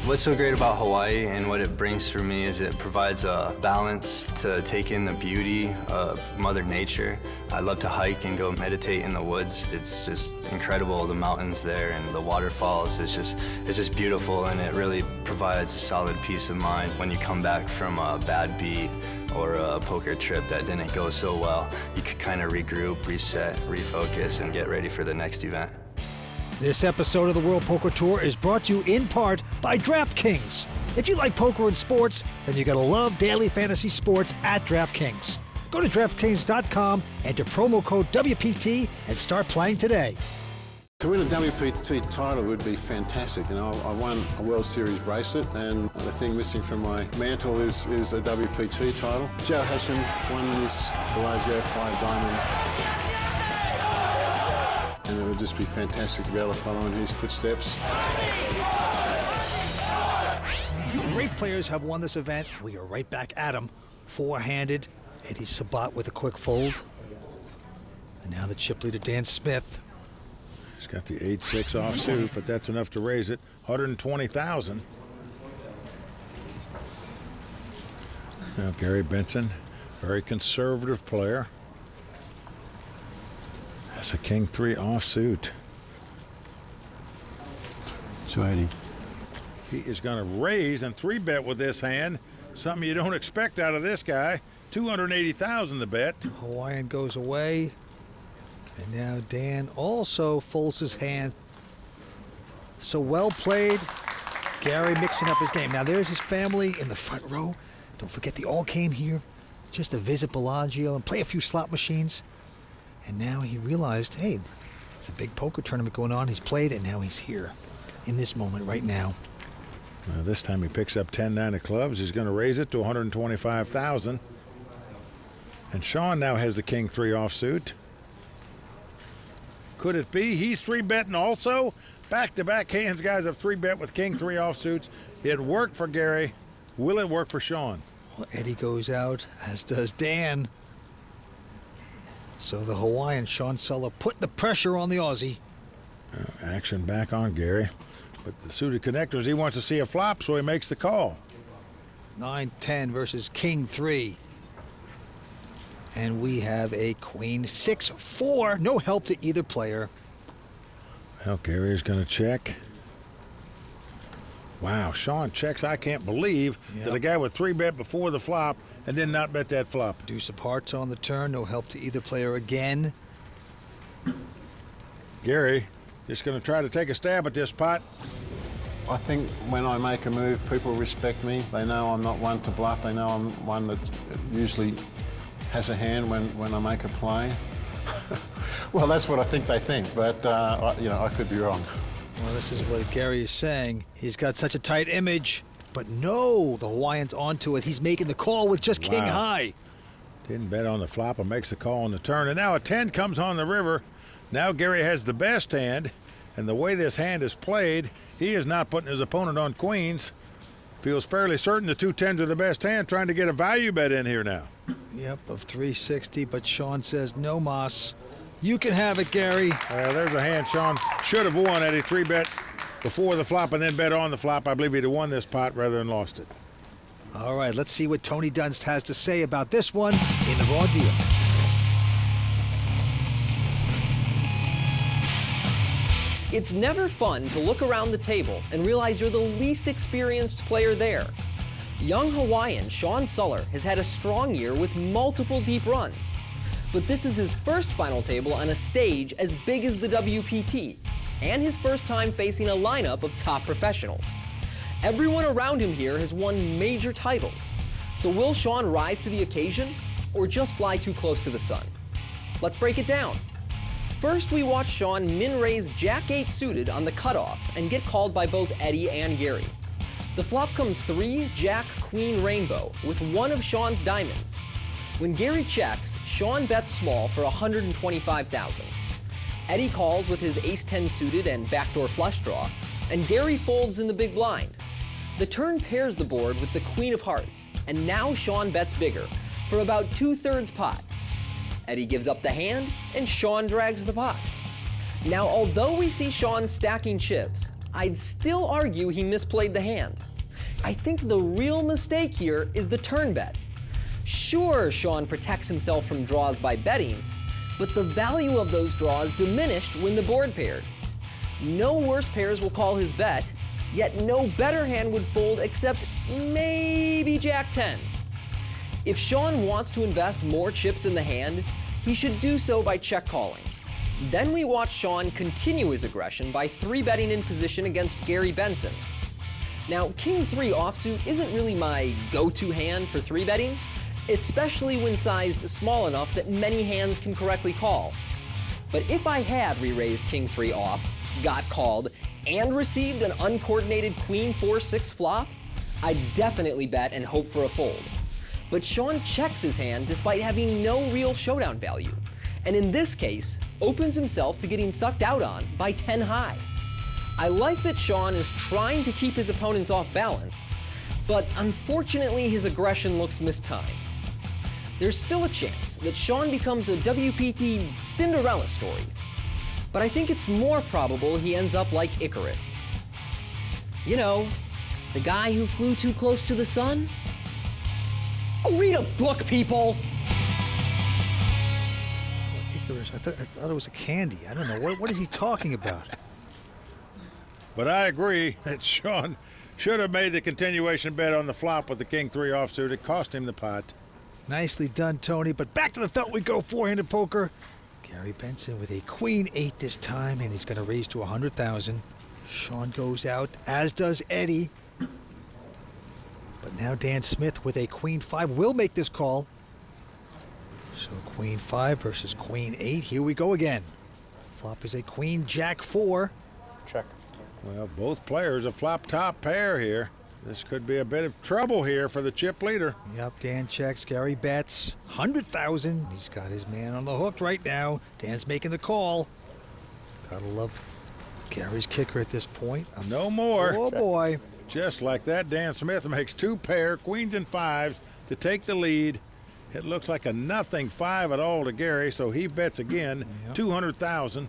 What's so great about Hawaii and what it brings for me is it provides a balance to take in the beauty of Mother Nature. I love to hike and go meditate in the woods. It's just incredible, the mountains there and the waterfalls. It's just beautiful, and it really provides a solid peace of mind when you come back from a bad beat or a poker trip that didn't go so well. You could kind of regroup, reset, refocus, and get ready for the next event. This episode of the World Poker Tour is brought to you in part by DraftKings. If you like poker and sports, then you gotta love daily fantasy sports at DraftKings. Go to DraftKings.com, enter promo code WPT, and start playing today. To win a WPT title would be fantastic. You know, I won a World Series bracelet, and the thing missing from my mantle is a WPT title. Joe Serock won this Bellagio 5-diamond. And it would just be fantastic to be able to follow in his footsteps. Great players have won this event. We are right back at him. Four-handed. Eddie Sabat with a quick fold. And now the chip leader, Dan Smith. He's got the 8-6 offsuit, but that's enough to raise it. 120,000. Now Gary Benson, very conservative player. That's a King-3 offsuit. 280. He is going to raise and 3-bet with this hand. Something you don't expect out of this guy. 280,000 to bet. Hawaiian goes away. And now Dan also folds his hand. So well played. Gary mixing up his game. Now there's his family in the front row. Don't forget they all came here just to visit Bellagio and play a few slot machines. And now he realized, hey, there's a big poker tournament going on. He's played, and now he's here in this moment right now. This time he picks up 10-9 of clubs. He's going to raise it to 125,000. And Shaun now has the King-3 offsuit. Could it be? He's 3-betting also. Back-to-back hands, guys have 3-bet with King-3 offsuits. It worked for Gary. Will it work for Shaun? Well, Eddie goes out, as does Dan. So the Hawaiian, Shaun Suller, put the pressure on the Aussie. Action back on Gary. But the suited connectors, he wants to see a flop, so he makes the call. 9-10 versus King-3. And we have a Queen 6-4. No help to either player. Well, Gary is going to check. Wow, Shaun checks. I can't believe that a guy would 3-bet before the flop and then not bet that flop. Deuce of hearts on the turn. No help to either player again. Gary just going to try to take a stab at this pot. I think when I make a move, people respect me. They know I'm not one to bluff. They know I'm one that usually has a hand when I make a play. Well, that's what I think they think, but I could be wrong. Well, this is what Gary is saying. He's got such a tight image, but no, the Hawaiian's onto it. He's making the call with just king high. Didn't bet on the flop and makes the call on the turn. And now a 10 comes on the river. Now Gary has the best hand, And the way this hand is played, he is not putting his opponent on queens. Feels fairly certain the 2-10s are the best hand, trying to get a value bet in here now. Yep, of 360, but Shaun says no mas. You can have it, Gary. There's a hand Shaun should have won had he 3-bet before the flop and then bet on the flop. I believe he'd have won this pot rather than lost it. All right, let's see what Tony Dunst has to say about this one in the Raw Deal. It's never fun to look around the table and realize you're the least experienced player there. Young Hawaiian Shaun Suller has had a strong year with multiple deep runs. But this is his first final table on a stage as big as the WPT, and his first time facing a lineup of top professionals. Everyone around him here has won major titles. So will Shaun rise to the occasion, or just fly too close to the sun? Let's break it down. First, we watch Shaun min-raise Jack-8 suited on the cutoff and get called by both Eddie and Gary. The flop comes 3 Jack-Queen rainbow with one of Shaun's diamonds. When Gary checks, Shaun bets small for $125,000. Eddie calls with his Ace-10 suited and backdoor flush draw, and Gary folds in the big blind. The turn pairs the board with the Queen of Hearts, and now Shaun bets bigger for about 2/3 pot. Eddie gives up the hand, and Shaun drags the pot. Now, although we see Shaun stacking chips, I'd still argue he misplayed the hand. I think the real mistake here is the turn bet. Sure, Shaun protects himself from draws by betting, but the value of those draws diminished when the board paired. No worse pairs will call his bet, yet no better hand would fold except maybe Jack-10. If Shaun wants to invest more chips in the hand, he should do so by check calling. Then we watch Shaun continue his aggression by 3-betting in position against Gary Benson. Now, King-3 offsuit isn't really my go-to hand for 3-betting, especially when sized small enough that many hands can correctly call. But if I had re-raised King-3 off, got called, and received an uncoordinated Queen-4-6 flop, I'd definitely bet and hope for a fold. But Shaun checks his hand despite having no real showdown value, and in this case, opens himself to getting sucked out on by 10 high. I like that Shaun is trying to keep his opponents off balance, but unfortunately his aggression looks mistimed. There's still a chance that Shaun becomes a WPT Cinderella story, but I think it's more probable he ends up like Icarus. You know, the guy who flew too close to the sun? Oh, read a book, people! Icarus, I thought it was a candy. I don't know. What is he talking about? But I agree that Shaun should have made the continuation bet on the flop with the King-3 offsuit. It cost him the pot. Nicely done, Tony. But back to the felt we go, four-handed poker. Gary Benson with a Queen-8 this time, and he's going to raise to $100,000. Shaun goes out, as does Eddie. But now Dan Smith with a Queen-5 will make this call. So Queen-5 versus Queen-8. Here we go again. Flop is a Queen-Jack-4. Check. Well, both players a flop top pair here. This could be a bit of trouble here for the chip leader. Yep, Dan checks, Gary bets. $100,000. He's got his man on the hook right now. Dan's making the call. Gotta love Gary's kicker at this point. No more. Oh, boy. Just like that, Dan Smith makes 2 pair, queens and 5s, to take the lead. It looks like a nothing 5 at all to Gary, so he bets again, yep. $200,000.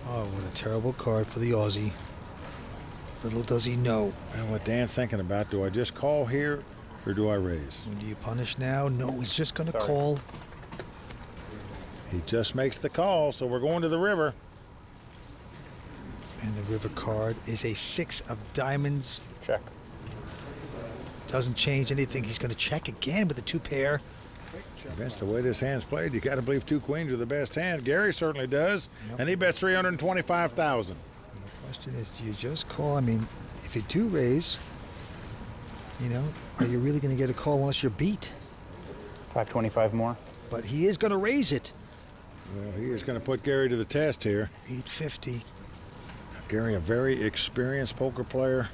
Oh, what a terrible card for the Aussie. Little does he know. And what Dan's thinking about, do I just call here or do I raise? When do you punish now? No, he's just going to call. He just makes the call, so we're going to the river. And the river card is a 6 of diamonds. Check. Doesn't change anything. He's going to check again with the 2 pair. That's the way this hand's played. You got to believe 2 queens are the best hand. Gary certainly does, yep. And he bets $325,000. The question is, do you just call? I mean, if you do raise, you know, are you really going to get a call unless you're beat? 525 more. But he is going to raise it. Well, he is going to put Gary to the test here. 850. Gary, a very experienced poker player.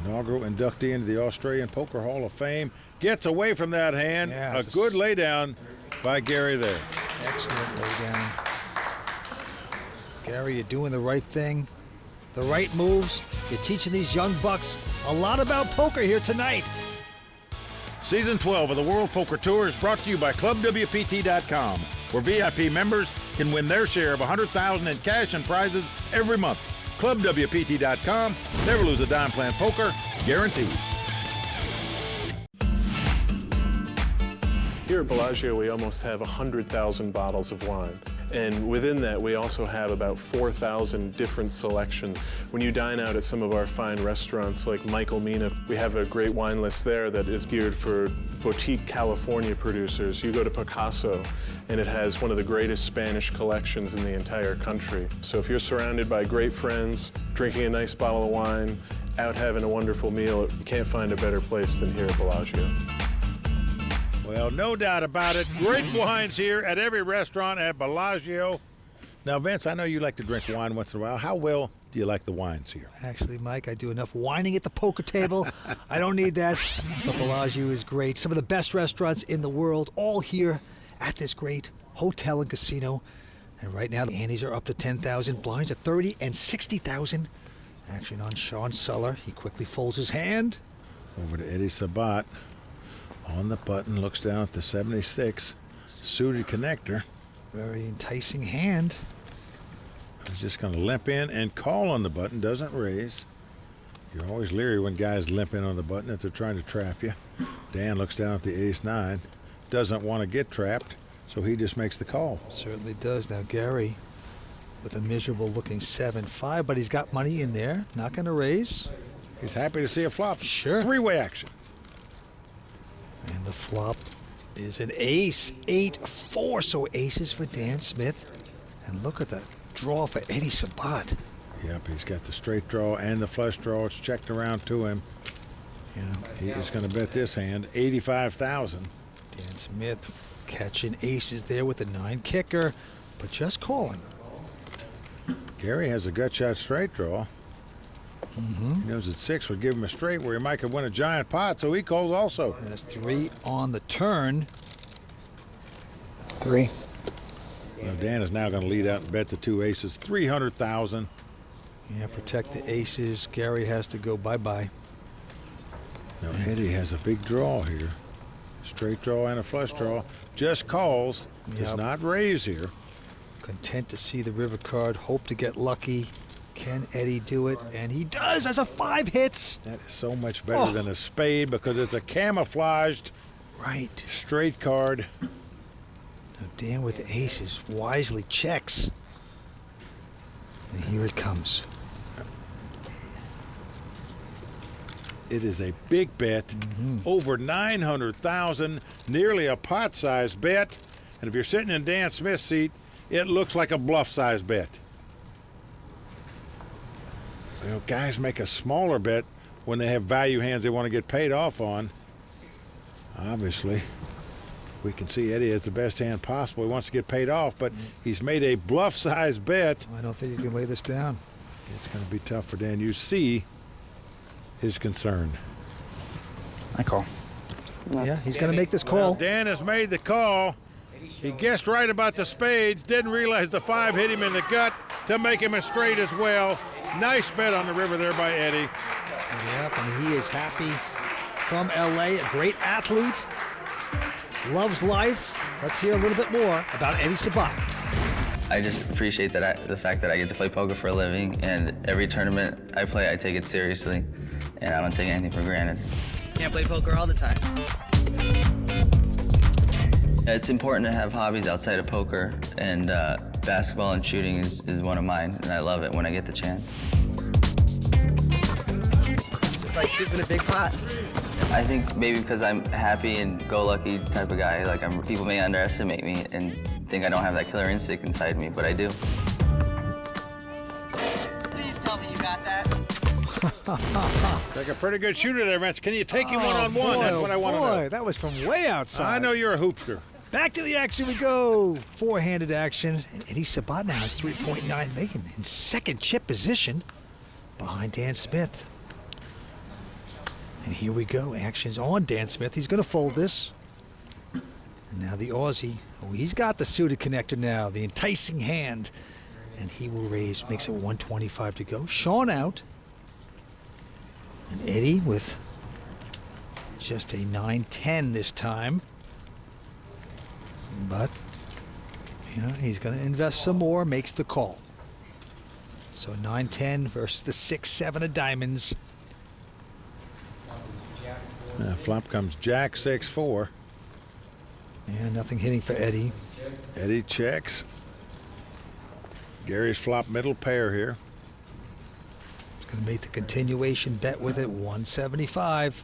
Inaugural inductee into the Australian Poker Hall of Fame. Gets away from that hand. Yeah, a good laydown by Gary there. Excellent laydown. Gary, you're doing the right thing, the right moves. You're teaching these young bucks a lot about poker here tonight. Season 12 of the World Poker Tour is brought to you by ClubWPT.com, where VIP members can win their share of $100,000 in cash and prizes every month. ClubWPT.com. Never lose a dime playing poker, guaranteed. Here at Bellagio, we almost have 100,000 bottles of wine. And within that, we also have about 4,000 different selections. When you dine out at some of our fine restaurants like Michael Mina, we have a great wine list there that is geared for boutique California producers. You go to Picasso, and it has one of the greatest Spanish collections in the entire country. So if you're surrounded by great friends, drinking a nice bottle of wine, out having a wonderful meal, you can't find a better place than here at Bellagio. Well, no doubt about it. Great wines here at every restaurant at Bellagio. Now, Vince, I know you like to drink wine once in a while. How well do you like the wines here? Actually, Mike, I do enough whining at the poker table. I don't need that. But Bellagio is great. Some of the best restaurants in the world, all here at this great hotel and casino. And right now, the antes are up to 10,000, blinds at 30 and 60,000. Action on Shaun Suller. He quickly folds his hand. Over to Eddie Sabat. On the button, looks down at the 76, suited connector. Very enticing hand. He's just going to limp in and call on the button, doesn't raise. You're always leery when guys limp in on the button if they're trying to trap you. Dan looks down at the ace-9, doesn't want to get trapped, so he just makes the call. Certainly does. Now, Gary with a miserable-looking 7-5, but he's got money in there, not going to raise. He's happy to see a flop. Sure. Three-way action. And the flop is an ace, 8-4, so aces for Dan Smith. And look at that draw for Eddie Sabat. Yep, he's got the straight draw and the flush draw. It's checked around to him. Yeah. He is going to bet this hand, 85,000. Dan Smith catching aces there with the 9 kicker, but just calling. Gary has a gut shot straight draw. He knows that 6 would give him a straight where he might could win a giant pot, so he calls also. That's 3 on the turn. 3. Now Dan is now going to lead out and bet the 2 aces, 300,000. Yeah, protect the aces. Gary has to go bye-bye. Now Eddie has a big draw here. Straight draw and a flush draw. Just calls. Does not raise here. Content to see the river card. Hope to get lucky. Can Eddie do it? And he does as a 5 hits. That is so much better than a spade because it's a camouflaged straight card. Now Dan with the aces wisely checks. And here it comes. It is a big bet, over 900,000, nearly a pot-sized bet. And if you're sitting in Dan Smith's seat, it looks like a bluff-sized bet. You know, guys make a smaller bet when they have value hands they want to get paid off on. Obviously, we can see Eddie has the best hand possible. He wants to get paid off, but he's made a bluff-sized bet. I don't think you can lay this down. It's going to be tough for Dan. You see his concern. I call. Yeah, he's going to make this call. Well, Dan has made the call. He guessed right about the spades, didn't realize the 5 hit him in the gut to make him a straight as well. Nice bet on the river there by Eddie. Yep, and he is happy from LA, a great athlete, loves life. Let's hear a little bit more about Eddie Sabat. I just appreciate that the fact that I get to play poker for a living, and every tournament I play, I take it seriously, and I don't take anything for granted. Can't play poker all the time. It's important to have hobbies outside of poker, and basketball and shooting is one of mine, and I love it when I get the chance. It's like scooping a big pot. I think maybe because I'm happy and go-lucky type of guy, like people may underestimate me and think I don't have that killer instinct inside me, but I do. Please tell me you got that. Like a pretty good shooter there, Vince. Can you take him one-on-one? That's what I want to know. That was from way outside. I know you're a hoopster. Back to the action we go. 4-handed action. And Eddie Sabat now has 3.9 million in second chip position behind Dan Smith. And here we go. Action's on Dan Smith. He's going to fold this. And now the Aussie. Oh, he's got the suited connector now. The enticing hand. And he will raise, makes it 125 to go. Shaun out. And Eddie with just a 9-10 this time. But, you know, he's going to invest some more, makes the call. So 9-10 versus the 6-7 of diamonds. Flop comes Jack 6-4. And nothing hitting for Eddie. Eddie checks. Gary's flop middle pair here. He's going to make the continuation bet with it, 175.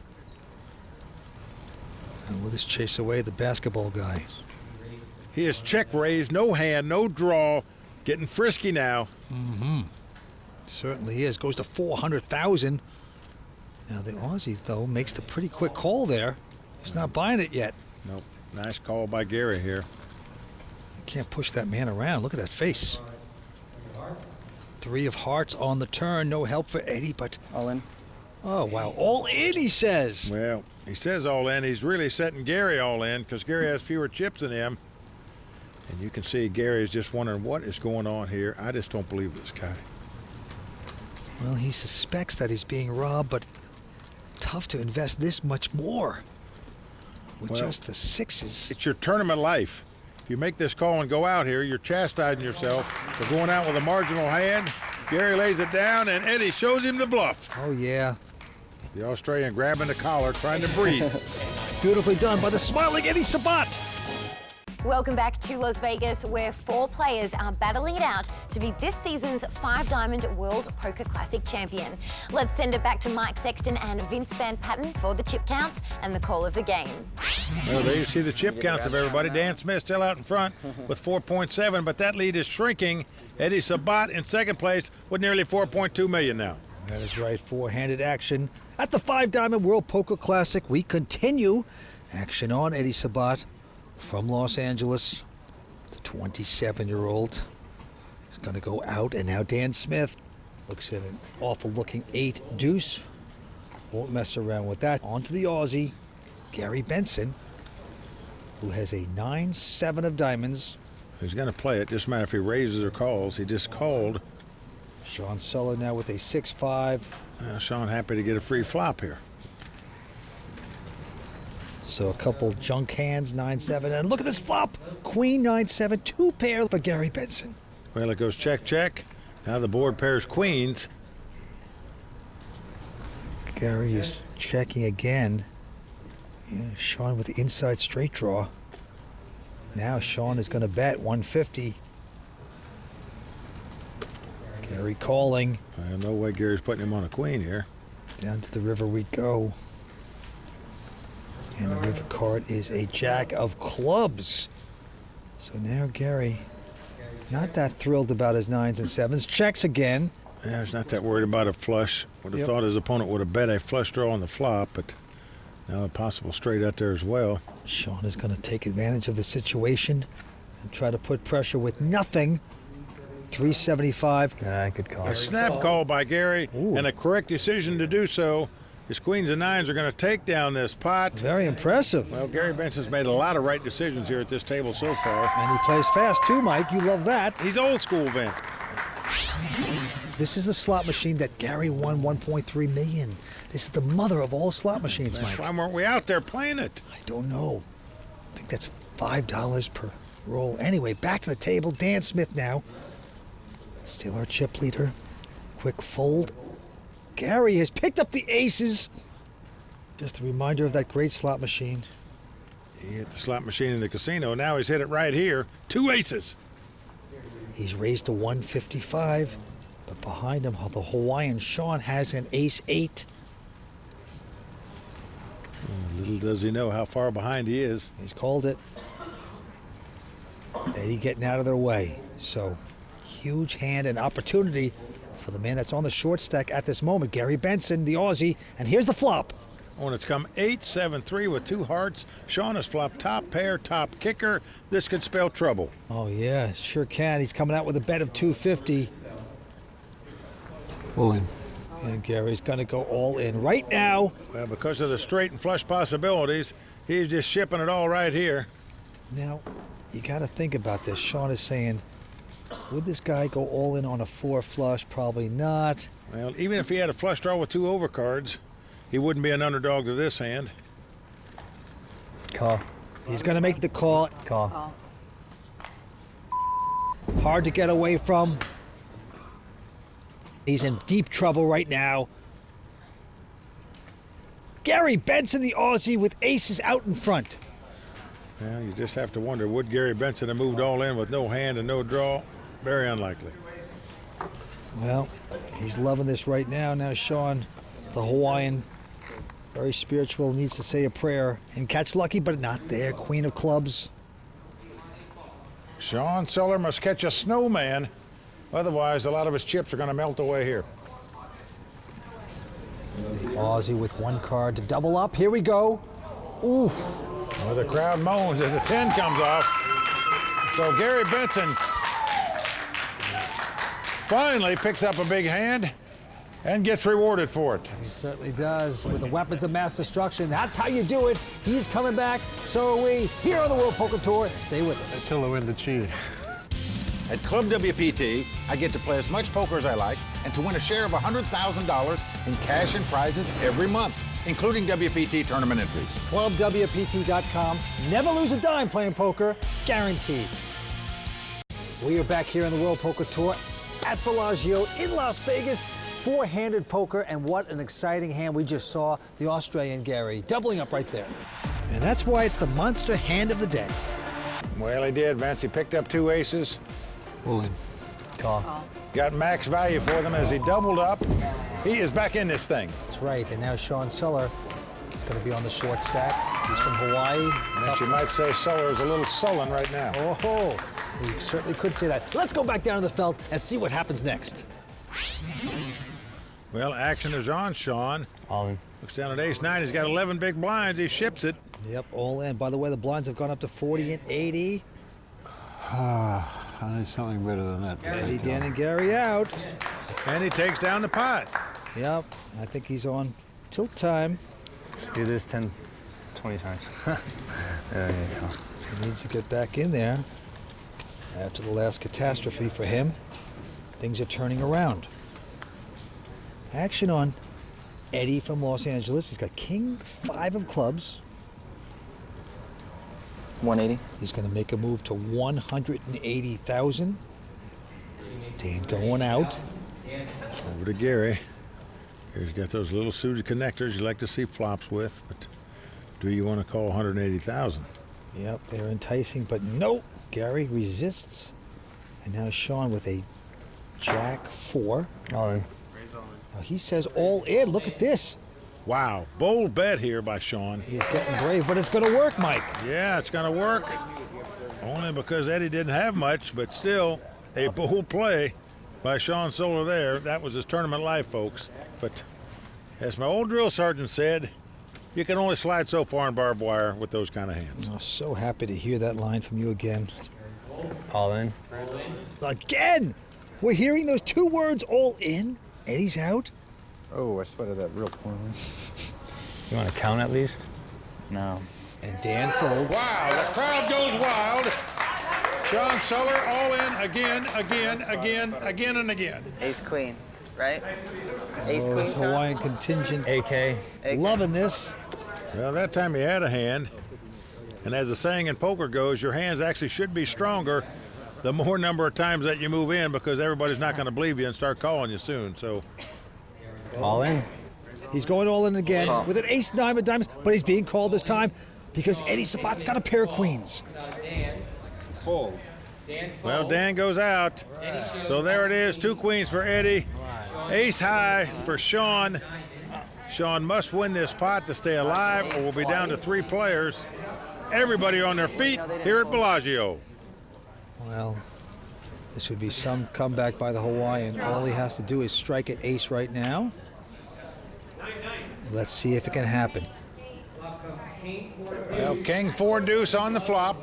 And will this chase away the basketball guy? He is check raised, no hand, no draw. Getting frisky now. Mm-hmm. Certainly is. Goes to 400,000. Now the Aussie, though, makes the pretty quick call there. He's not buying it yet. Nope. Nice call by Gary here. Can't push that man around. Look at that face. 3 of hearts on the turn. No help for Eddie, but... All in. Oh, wow. All in, he says. Well, he says all in. He's really setting Gary all in because Gary has fewer chips than him. And you can see Gary is just wondering what is going on here. I just don't believe this guy. Well, he suspects that he's being robbed, but tough to invest this much more with just the 6s. It's your tournament life. If you make this call and go out here, you're chastising yourself for going out with a marginal hand. Gary lays it down, and Eddie shows him the bluff. Oh, yeah. The Australian grabbing the collar, trying to breathe. Beautifully done by the smiling Eddie Sabat. Welcome back to Las Vegas, where 4 players are battling it out to be this season's 5-diamond World Poker Classic champion. Let's send it back to Mike Sexton and Vince Van Patten for the chip counts and the call of the game. Well, there you see the chip counts of everybody. Dan Smith still out in front with 4.7, but that lead is shrinking. Eddie Sabat in second place with nearly 4.2 million now. That is right, 4-handed action. At the 5-diamond World Poker Classic, we continue action on Eddie Sabat. From Los Angeles, the 27-year-old is going to go out, and now Dan Smith looks at an awful-looking 8 deuce. Won't mess around with that. On to the Aussie, Gary Benson, who has a 9-7 of diamonds. He's going to play it. Just matter if he raises or calls. He just called. Shaun Suller now with a 6-5. Shaun happy to get a free flop here. So a couple junk hands, 9-7, and look at this flop. Queen 9-7, 2 pair for Gary Benson. Well, it goes check, check. Now the board pairs queens. Gary is checking again. Yeah, Shaun with the inside straight draw. Now Shaun is going to bet 150. Gary calling. No way Gary's putting him on a queen here. Down to the river we go. And the river card is a jack of clubs. So now Gary, not that thrilled about his 9s and 7s. Checks again. Yeah, he's not that worried about a flush. Would have thought his opponent would have bet a flush draw on the flop, but now a possible straight out there as well. Shaun is going to take advantage of the situation and try to put pressure with nothing. 375. Good call. A snap call by Gary, and a correct decision to do so. His queens and 9s are going to take down this pot. Very impressive. Well, Gary Benson's made a lot of right decisions here at this table so far. And he plays fast too, Mike. You love that. He's old school, Vince. This is the slot machine that Gary won 1.3 million. This is the mother of all slot machines, Mike. Why weren't we out there playing it? I don't know. I think that's $5 per roll. Anyway, back to the table. Dan Smith now. Still our chip leader. Quick fold. Gary has picked up the aces. Just a reminder of that great slot machine. He hit the slot machine in the casino. Now he's hit it right here. 2 aces. He's raised to 155. But behind him, the Hawaiian Shaun has an ace-8. Little does he know how far behind he is. He's called it. Eddie getting out of their way. So, huge hand and opportunity for the man that's on the short stack at this moment, Gary Benson, the Aussie. And here's the flop. When it's come 8-7-3 with 2 hearts. Shaun has flopped top pair, top kicker. This could spell trouble. Oh, yeah, sure can. He's coming out with a bet of 250. All in. And Gary's going to go all in right now. Well, because of the straight and flush possibilities, he's just shipping it all right here. Now, you got to think about this. Shaun is saying, Would this guy go all in on a 4 flush? Probably not. Well, even if he had a flush draw with 2 overcards, he wouldn't be an underdog to this hand. Call. He's going to make the call. Call. Hard to get away from. He's in deep trouble right now. Gary Benson, the Aussie, with aces out in front. Well, you just have to wonder, would Gary Benson have moved all in with no hand and no draw? Very unlikely. Well, he's loving this right now. Now Shaun, the Hawaiian, very spiritual, needs to say a prayer and catch lucky, but not there. Queen of clubs. Shaun Suller must catch a snowman. Otherwise, a lot of his chips are going to melt away here. The Aussie with 1 card to double up. Here we go. Oof. Well, the crowd moans as the 10 comes off. So Gary Benson finally picks up a big hand and gets rewarded for it. He certainly does, with the weapons of mass destruction. That's how you do it. He's coming back. So are we here on the World Poker Tour. Stay with us. Until I win the cheer. At Club WPT, I get to play as much poker as I like and to win a share of $100,000 in cash and prizes every month, including WPT tournament entries. ClubWPT.com. Never lose a dime playing poker, guaranteed. We are back here on the World Poker Tour at Bellagio in Las Vegas. 4-handed poker, and what an exciting hand we just saw. The Australian Gary doubling up right there. And that's why it's the monster hand of the day. Well, he did, Vince. He picked up 2 aces. All in. Call. Got max value for them as he doubled up. He is back in this thing. That's right, and now Shaun Suller is going to be on the short stack. He's from Hawaii. Vince, you might say Suller is a little sullen right now. Oh, we certainly could say that. Let's go back down to the felt and see what happens next. Well, action is on, Shaun. All in. Looks down at ace-9. He's got 11 big blinds. He ships it. Yep, all in. By the way, the blinds have gone up to 40 and 80. I need something better than that. Eddie, Dan, and Gary out. And he takes down the pot. Yep, I think he's on tilt time. Let's do this 10, 20 times. There you go. He needs to get back in there. After the last catastrophe for him, things are turning around. Action on Eddie from Los Angeles. He's got king 5 of clubs. 180. He's going to make a move to 180,000. Dan going out. Over to Gary. Gary's got those little suited connectors you like to see flops with, but do you want to call 180,000? Yep, they're enticing, but nope. Gary resists. And now Shaun with a jack 4. All in. Now he says all in. Look at this. Wow, bold bet here by Shaun. He's getting brave, but it's going to work, Mike. Yeah, it's going to work. Only because Eddie didn't have much, but still a bold play by Shaun Suller there. That was his tournament life, folks. But as my old drill sergeant said, you can only slide so far in barbed wire with those kind of hands. Oh, so happy to hear that line from you again. All in. Again! We're hearing those 2 words, all in. Eddie's out. Oh, I sweated that real poorly. You want to count at least? No. And Dan folds. Wow, the crowd goes wild. Shaun Suller all in again, and again. Ace queen, right? Ace queen. This Hawaiian contingent. AK. Loving this. Well, that time he had a hand. And as the saying in poker goes, your hands actually should be stronger the more number of times that you move in, because everybody's not going to believe you and start calling you soon. So all in. He's going all in again with an ace-9 of diamonds, but he's being called this time because Eddie Sabat's got a pair of queens. Well, Dan goes out. So there it is, 2 queens for Eddie. Ace high for Shaun. Shaun must win this pot to stay alive, or we'll be down to 3 players. Everybody on their feet here at Bellagio. Well, this would be some comeback by the Hawaiian. All he has to do is strike at ace right now. Let's see if it can happen. Well, king 4 deuce on the flop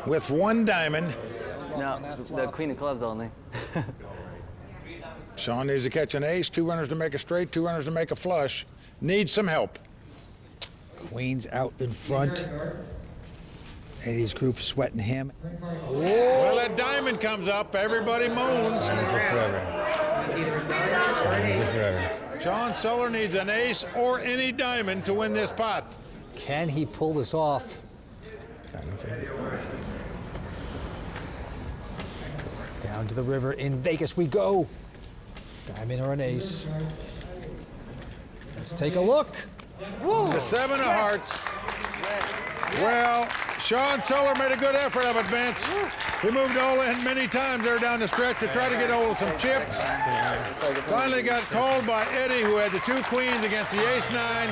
with 1 diamond. No, the queen of clubs only. Shaun needs to catch an ace, 2 runners to make a straight, 2 runners to make a flush. Needs some help. Queen's out in front. Eddie's group sweating him. Well, that diamond diamond comes up, everybody moans. Shaun Suller needs an ace or any diamond to win this pot. Can he pull this off? Down to the river in Vegas we go. Diamond or an ace. Let's take a look. The 7 of hearts. Well, Shaun Suller made a good effort of it, Vince. He moved all in many times there down the stretch to try to get hold of some chips. Finally got called by Eddie, who had the 2 queens against the ace-9.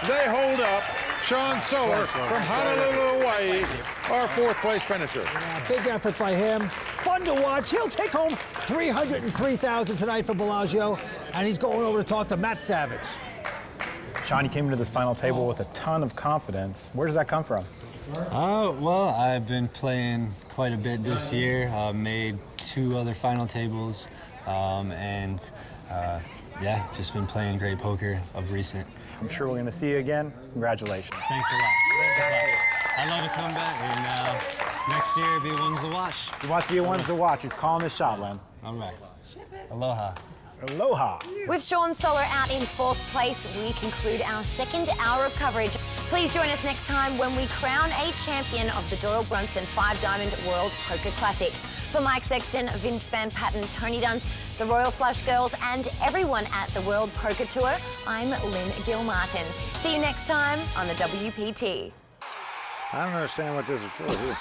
They hold up Shaun Suller from Honolulu, Hawaii, our 4th place finisher. Yeah, big effort by him. Fun to watch. He'll take home $303,000 tonight for Bellagio, and he's going over to talk to Matt Savage. Shaun, you came into this final table with a ton of confidence. Where does that come from? Well, I've been playing quite a bit this year. Made 2 other final tables, yeah, just been playing great poker of recent. I'm sure we're going to see you again. Congratulations. Thanks a lot. I'd love to come back, and next year be ones to watch. He wants to be ones to watch. He's calling his shot, Len. All right. Aloha. Aloha. With Shaun Suller out in 4th place, we conclude our 2nd hour of coverage. Please join us next time when we crown a champion of the Doyle Brunson 5-Diamond World Poker Classic. For Mike Sexton, Vince Van Patten, Tony Dunst, the Royal Flush Girls, and everyone at the World Poker Tour, I'm Lynn Gilmartin. See you next time on the WPT. I don't understand what this is for here.